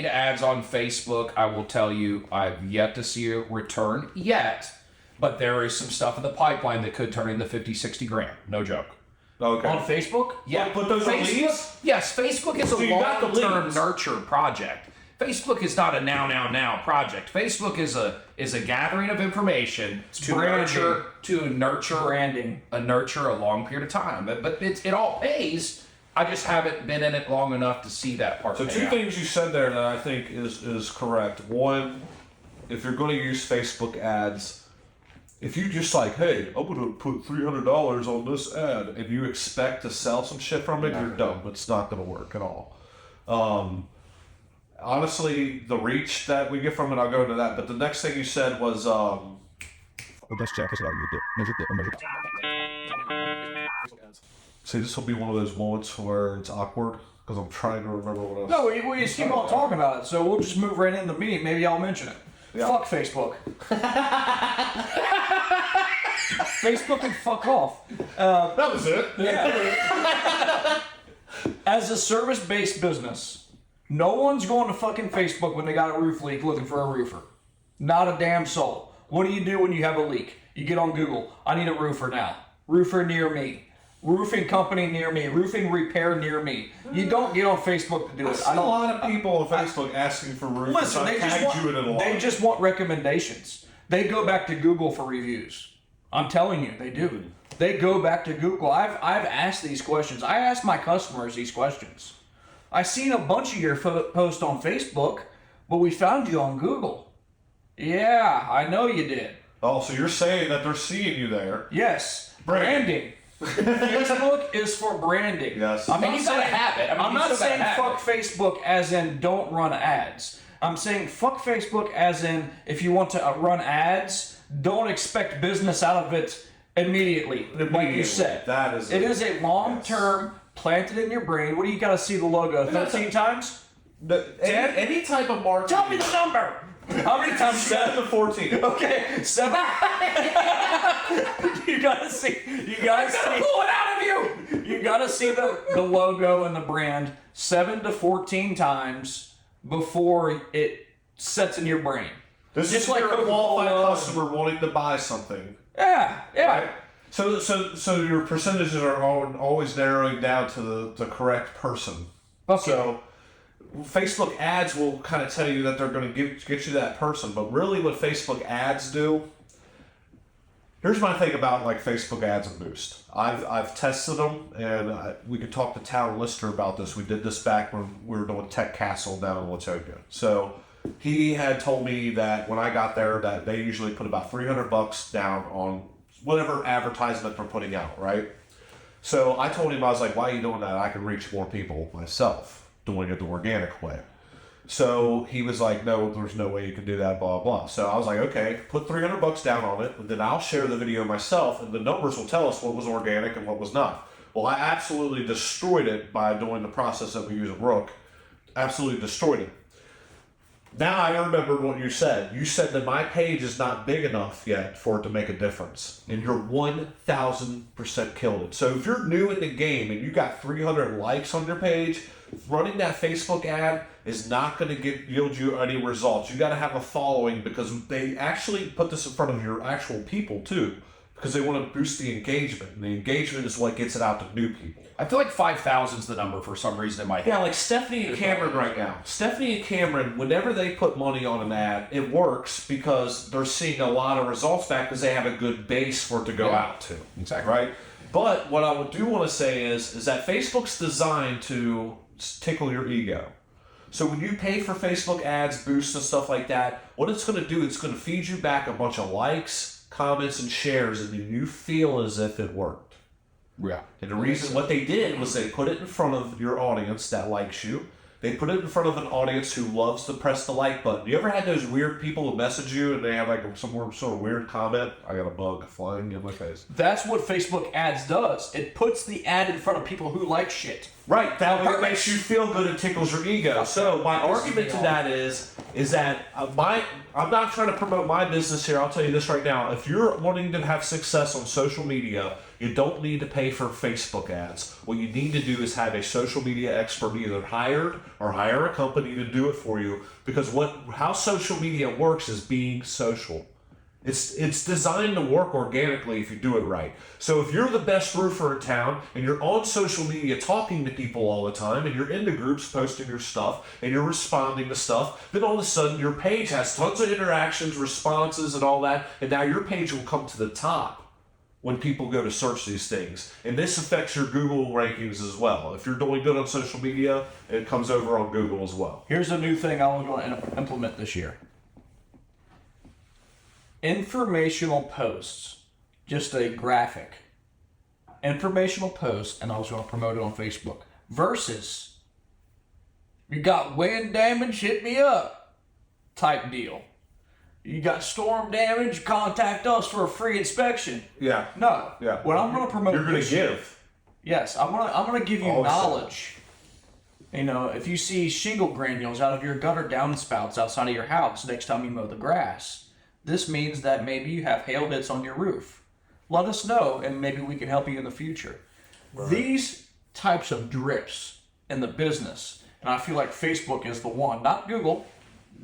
D: ads on Facebook, I will tell you, I've yet to see a return yet, but there is some stuff in the pipeline that could turn into 50, 60 grand. No joke.
B: Okay.
C: On Facebook?
D: Yeah.
B: But those are leads?
D: Yes, Facebook is
B: So
D: a
B: you got the
D: long-term
B: leads.
D: nurture project. Facebook is not a now project. Facebook is a gathering of information to nurture
C: Branding.
D: a long period of time. But it all pays. I just haven't been in it long enough to see that part.
B: So two things you said there that I think is correct. One, if you're going to use Facebook ads, if you just like, hey, I'm going to put $300 on this ad, and you expect to sell some shit from it, you're dumb. It's not going to work at all. Honestly, the reach that we get from it, I'll go into that. But the next thing you said was, see, this will be one of those moments where it's awkward because I'm trying to remember what I was.
C: No, we just keep on talking about it, so we'll just move right into the meeting. Maybe I'll mention it.
B: Yeah.
C: Fuck Facebook. Facebook can fuck off.
B: That was it.
C: As a service-based business, no one's going to fucking Facebook when they got a roof leak looking for a roofer. Not a damn soul. What do you do when you have a leak? You get on Google. I need a roofer now. Roofer near me. Roofing company near me. Roofing repair near me. You don't get on Facebook to do it.
B: I know a lot of people on Facebook asking for roofers.
C: Listen, they just want recommendations. They go back to Google for reviews. I'm telling you, they do. They go back to Google. I've asked these questions. I ask my customers these questions. I seen a bunch of your posts on Facebook, but we found you on Google. Yeah, I know you did.
B: Oh, so you're saying that they're seeing you there?
C: Yes, branding. Facebook is for branding.
B: Yes.
C: I'm
D: And
C: not
D: you gotta
C: saying,
D: have it. I mean,
C: I'm
D: you
C: not
D: still gotta
C: saying
D: have
C: fuck Facebook as in don't run ads. I'm saying fuck Facebook as in if you want to run ads, don't expect business out of it immediately. Like you said. It is a long-term, planted in your brain. What do you got to see the logo 13 times?
B: Any type of marketing.
C: Tell me the number. How many times?
B: 7 to 14.
C: Okay, 7. You gotta see. You gotta see.
D: Pull it out of you.
C: You gotta see the logo and the brand 7 to 14 times before it sets in your brain.
B: This
C: Just
B: is
C: like
B: like a qualified
C: Coca-Cola.
B: customer wanting to buy something.
C: Yeah.
B: Right? So your percentages are always narrowing down to the correct person.
C: Okay.
B: So Facebook ads will kind of tell you that they're going to get you that person, but really what Facebook ads do. Here's my thing about like Facebook ads and Boost. I've tested them, and we could talk to Town Lister about this. We did this back when we were doing Tech Castle down in Watauga. So he had told me that when I got there that they usually put about $300 down on whatever advertisement they're putting out, right? So I told him, I was like, why are you doing that? I can reach more people myself doing it the organic way. So he was like, no, there's no way you can do that, blah, blah. So I was like, okay, put $300 down on it, and then I'll share the video myself, and the numbers will tell us what was organic and what was not. Well, I absolutely destroyed it by doing the process that we use at Rook. Absolutely destroyed it. Now I remember what you said. You said that my page is not big enough yet for it to make a difference. And you're 1,000% killed it. So if you're new in the game and you got 300 likes on your page, running that Facebook ad is not going to yield you any results. You got to have a following, because they actually put this in front of your actual people too, because they want to boost the engagement. And the engagement is what gets it out to new people.
D: I feel like 5,000 is the number for some reason in my head.
B: Yeah, like Stephanie and Cameron right now. Stephanie and Cameron, whenever they put money on an ad, it works because they're seeing a lot of results back because they have a good base for it to go out to.
D: Exactly.
B: Right? But what I do want to say is that Facebook's designed to tickle your ego. So when you pay for Facebook ads, boosts, and stuff like that, what it's going to do, it's going to feed you back a bunch of likes, comments, and shares, and then you feel as if it worked.
D: Yeah.
B: And the reason what they did was they put it in front of your audience that likes you. They put it in front of an audience who loves to press the like button. You ever had those weird people who message you and they have like some sort of weird comment? I got a bug flying in my face.
C: That's what Facebook ads does. It puts the ad in front of people who like shit.
B: Right, that way it makes you feel good and tickles your ego. So my argument to that is that I'm not trying to promote my business here. I'll tell you this right now. If you're wanting to have success on social media, you don't need to pay for Facebook ads. What you need to do is have a social media expert either hired or hire a company to do it for you, because how social media works is being social. It's designed to work organically if you do it right. So if you're the best roofer in town and you're on social media talking to people all the time and you're in the groups posting your stuff and you're responding to stuff, then all of a sudden your page has tons of interactions, responses, and all that, and now your page will come to the top when people go to search these things. And this affects your Google rankings as well. If you're doing good on social media, it comes over on Google as well.
C: Here's a new thing I'm going to implement this year. Informational posts, just a graphic. Informational post, and I was going to promote it on Facebook. Versus, you got wind damage, hit me up type deal. You got storm damage, contact us for a free inspection.
B: Yeah.
C: No.
B: Yeah.
C: What I'm going to promote.
B: You're going to give.
C: Yes, I'm gonna give you
B: Also.
C: knowledge. You know, if you see shingle granules out of your gutter downspouts outside of your house next time you mow the grass, this means that maybe you have hail hits on your roof. Let us know, and maybe we can help you in the future. Right. These types of drips in the business, and I feel like Facebook is the one, not Google.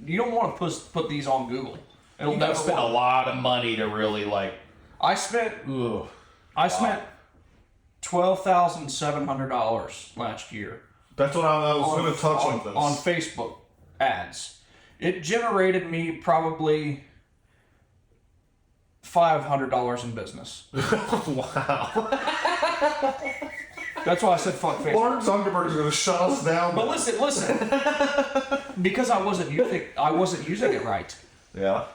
C: You don't want to put these on Google. It'll
D: You
C: never
D: gotta spend a
C: work.
D: lot of money to really like.
C: I spent $12,700 last year.
B: That's what I was going to touch on this.
C: On Facebook ads. It generated me probably $500 in business.
B: Wow.
C: That's why I said fuck Facebook.
B: Mark Zuckerberg's going to shut us down.
C: But listen. Because I wasn't using it right.
B: Yeah.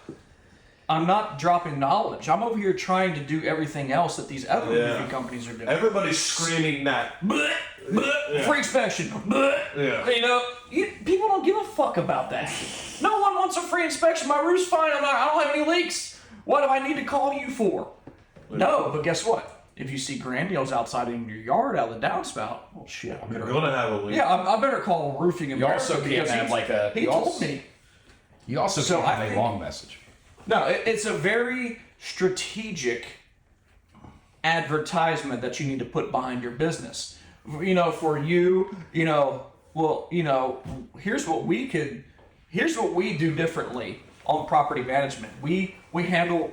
C: I'm not dropping knowledge. I'm over here trying to do everything else that these other movie companies are doing.
B: Everybody's screaming that.
C: Free inspection.
B: Yeah.
C: You know, people don't give a fuck about that. No one wants a free inspection. My roof's fine. I don't have any leaks. What do I need to call you for? No, but guess what? If you see granules outside in your yard out of the downspout, well, shit, I'm
B: You're going to have a leak.
C: Yeah, I better call roofing.
D: You also can't have like a.
C: He told me.
D: You also
C: So
D: can't
C: I
D: have a
C: think-
D: long message.
C: No, it's a very strategic advertisement that you need to put behind your business. You know, for you, you know, well, you know, here's what we do differently on property management. We handle,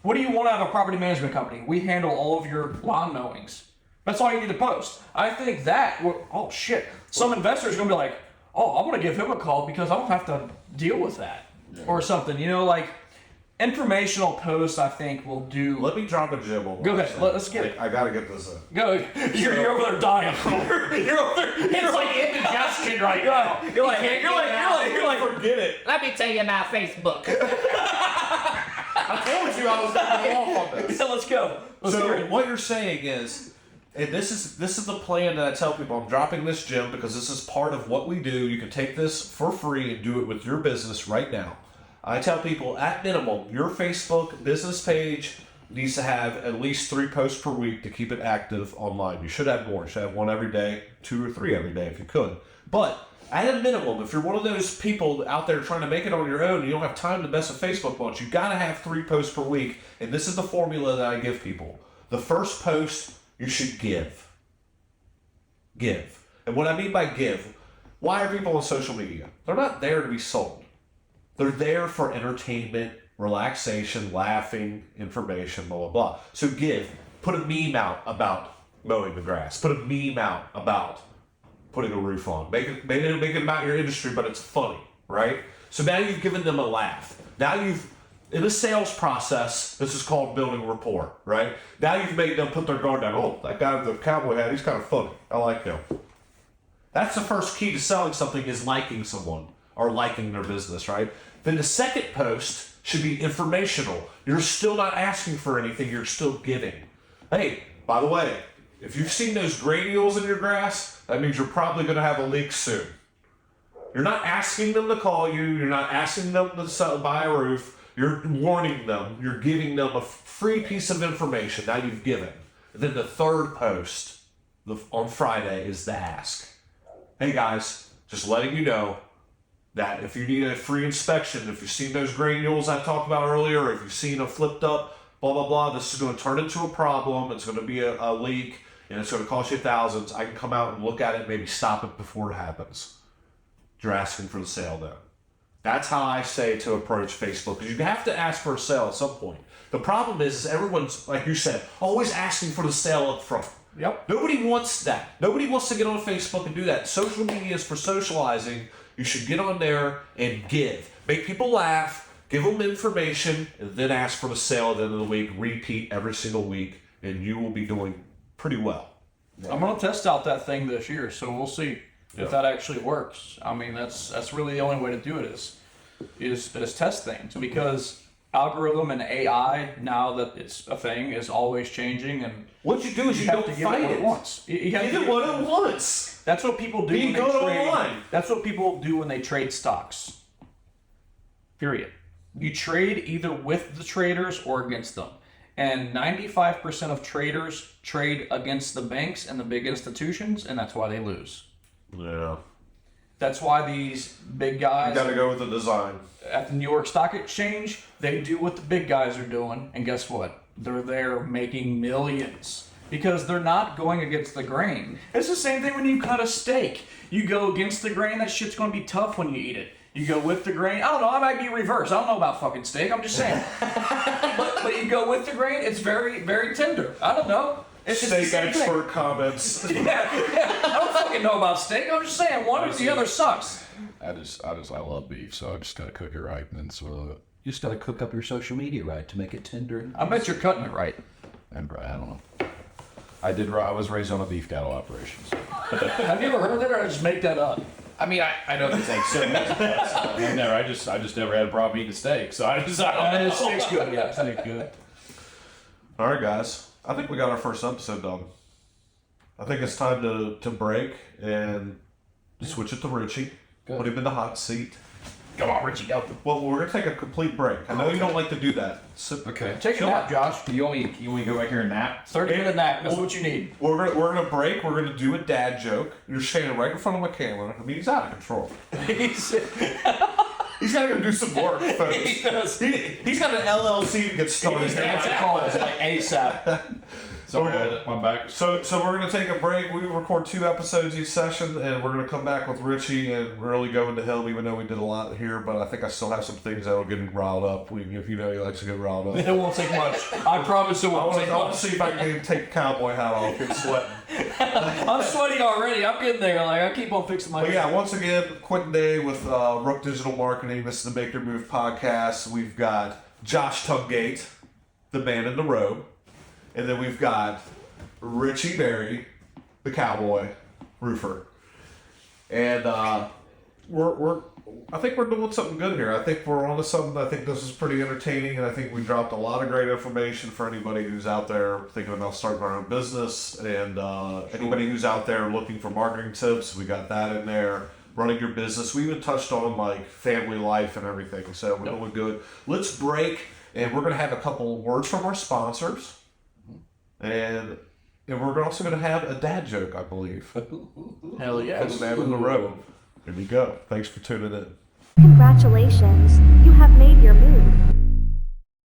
C: what do you want out of a property management company? We handle all of your lawn mowings. That's all you need to post. I think that, oh shit, some investors are going to be like, oh, I'm gonna give him a call because I don't have to deal with that or something. You know, like informational posts. I think will do.
B: Let me drop a gem on.
C: Go ahead. Let's get it.
B: I gotta get this in.
C: Go. You're over there dying. You're over there.
G: It's like indigestion right now.
C: You're like,
B: Forget it.
G: Let me tell you about Facebook.
B: I told you I was going to go off on this.
C: yeah, let's go. Let's hear
B: So
C: it.
B: what you're saying is, and this is the plan that I tell people. I'm dropping this gem because this is part of what we do. You can take this for free and do it with your business right now. I tell people, at minimum, your Facebook business page needs to have at least 3 posts per week to keep it active online. You should have more. You should have 1 every day, 2 or 3 every day if you could. But at a minimum, if you're one of those people out there trying to make it on your own and you don't have time to mess with Facebook much, you got to have 3 posts per week. And this is the formula that I give people. The first post, you should give. Give. And what I mean by give, why are people on social media? They're not there to be sold. They're there for entertainment, relaxation, laughing, information, blah, blah, blah. So give. Put a meme out about mowing the grass. Put a meme out about putting a roof on. Make it about your industry, but it's funny, right? So now you've given them a laugh. Now you've, in the sales process, this is called building rapport, right? Now you've made them put their guard down. Oh, that guy with the cowboy hat, he's kind of funny. I like him. That's the first key to selling something, is liking someone or liking their business, right? Then the second post should be informational. You're still not asking for anything, you're still giving. Hey, by the way, if you've seen those granules in your grass, that means you're probably going to have a leak soon. You're not asking them to call you, you're not asking them to buy a roof, you're warning them, you're giving them a free piece of information. Now you've given. And then the third post on Friday is the ask. Hey guys, just letting you know that if you need a free inspection, if you've seen those granules I talked about earlier, if you've seen a flipped up, blah, blah, blah, this is going to turn into a problem, it's going to be a leak, and it's going to cost you thousands. I can come out and look at it, maybe stop it before it happens. You're asking for the sale then. That's how I say to approach Facebook, because you have to ask for a sale at some point. The problem is everyone's, like you said, always asking for the sale up front.
C: Yep.
B: Nobody wants that. Nobody wants to get on Facebook and do that. Social media is for socializing. You should get on there and give. Make people laugh, give them information, and then ask for the sale at the end of the week. Repeat every single week, and you will be doing pretty well.
C: I'm gonna test out that thing this year, so we'll see if that actually works. I mean, that's really the only way to do it is test things, because algorithm and AI, now that it's a thing, is always changing, and
B: What you do is you
C: have
B: don't
C: to give
B: fight
C: it what
B: it.
C: it wants. You have to
B: Give it
C: give
B: what it wants.
C: That's what people do
B: Be
C: when they
B: good
C: trade.
B: online.
C: That's what people do when they trade stocks. Period. You trade either with the traders or against them. And 95% of traders trade against the banks and the big institutions, and that's why they lose.
B: Yeah.
C: That's why these big guys
B: You got to go with the design.
C: at the New York Stock Exchange, they do what the big guys are doing, and guess what? They're there making millions because they're not going against the grain. It's the same thing when you cut a steak. You go against the grain, that shit's going to be tough when you eat it. You go with the grain. I don't know, I might be reversed. I don't know about fucking steak, I'm just saying. but you go with the grain, it's very, very tender. I don't know. It's just the
B: Steak
C: same thing.
B: expert comments.
C: Yeah. I don't fucking know about steak. I'm just saying, one or the other sucks.
D: I love beef, so I just gotta cook it right and then swirl it.
E: You just gotta cook up your social media right to make it tender.
C: I bet you're cutting it right.
D: And I don't know. I was raised on a beef cattle operation. So.
C: Have you ever heard of it, or I just make that up?
D: I mean, I know this ain't so I just never had a problem eating steak, so I don't know.
C: Steak's good, yeah. Steak's good.
B: All right, guys. I think we got our first episode done. I think it's time to break and switch it to Richie. Put him in the hot seat.
D: Come on, Richie, go.
B: Well, we're going to take a complete break. I know you don't like to do that. So
D: Okay.
C: Take a nap, Josh.
D: You want me to go back here and nap?
C: 30-minute nap. That's what you need.
B: we're gonna break. We're going to do a dad joke. You're standing right in front of my camera. I mean, he's out of control. He's got to go do some work, folks.
C: He does.
B: He's got an LLC to get started.
C: He's answer calls like ASAP.
D: Sorry, my back.
B: So we're gonna take a break. We record 2 episodes each session, and we're gonna come back with Richie and really go into him. Even though we did a lot here, but I think I still have some things that'll get him riled up. If you know he likes to get riled up.
C: It won't take much. I promise it
B: I
C: won't
B: want
C: take
B: to
C: much.
B: see if I can take the cowboy hat off. It's sweating.
C: I'm sweating already. I'm getting there. Like I keep on fixing my.
B: But yeah, once again, Quentin Day with Rook Digital Marketing. This is the Make Your Move podcast. We've got Josh Tungate, the man in the robe, and then we've got Richie Berry, the cowboy roofer, and I think we're doing something good here. I think we're onto something. I think this is pretty entertaining, and I think we dropped a lot of great information for anybody who's out there thinking about starting their own business, and anybody who's out there looking for marketing tips. We got that in there. Running your business. We even touched on like family life and everything. So we're doing good. Let's break, and we're gonna have a couple words from our sponsors, and we're also gonna have a dad joke, I believe.
C: Hell yes.
B: From the man in the robe. Here we go. Thanks for tuning in.
H: Congratulations, you have made your move.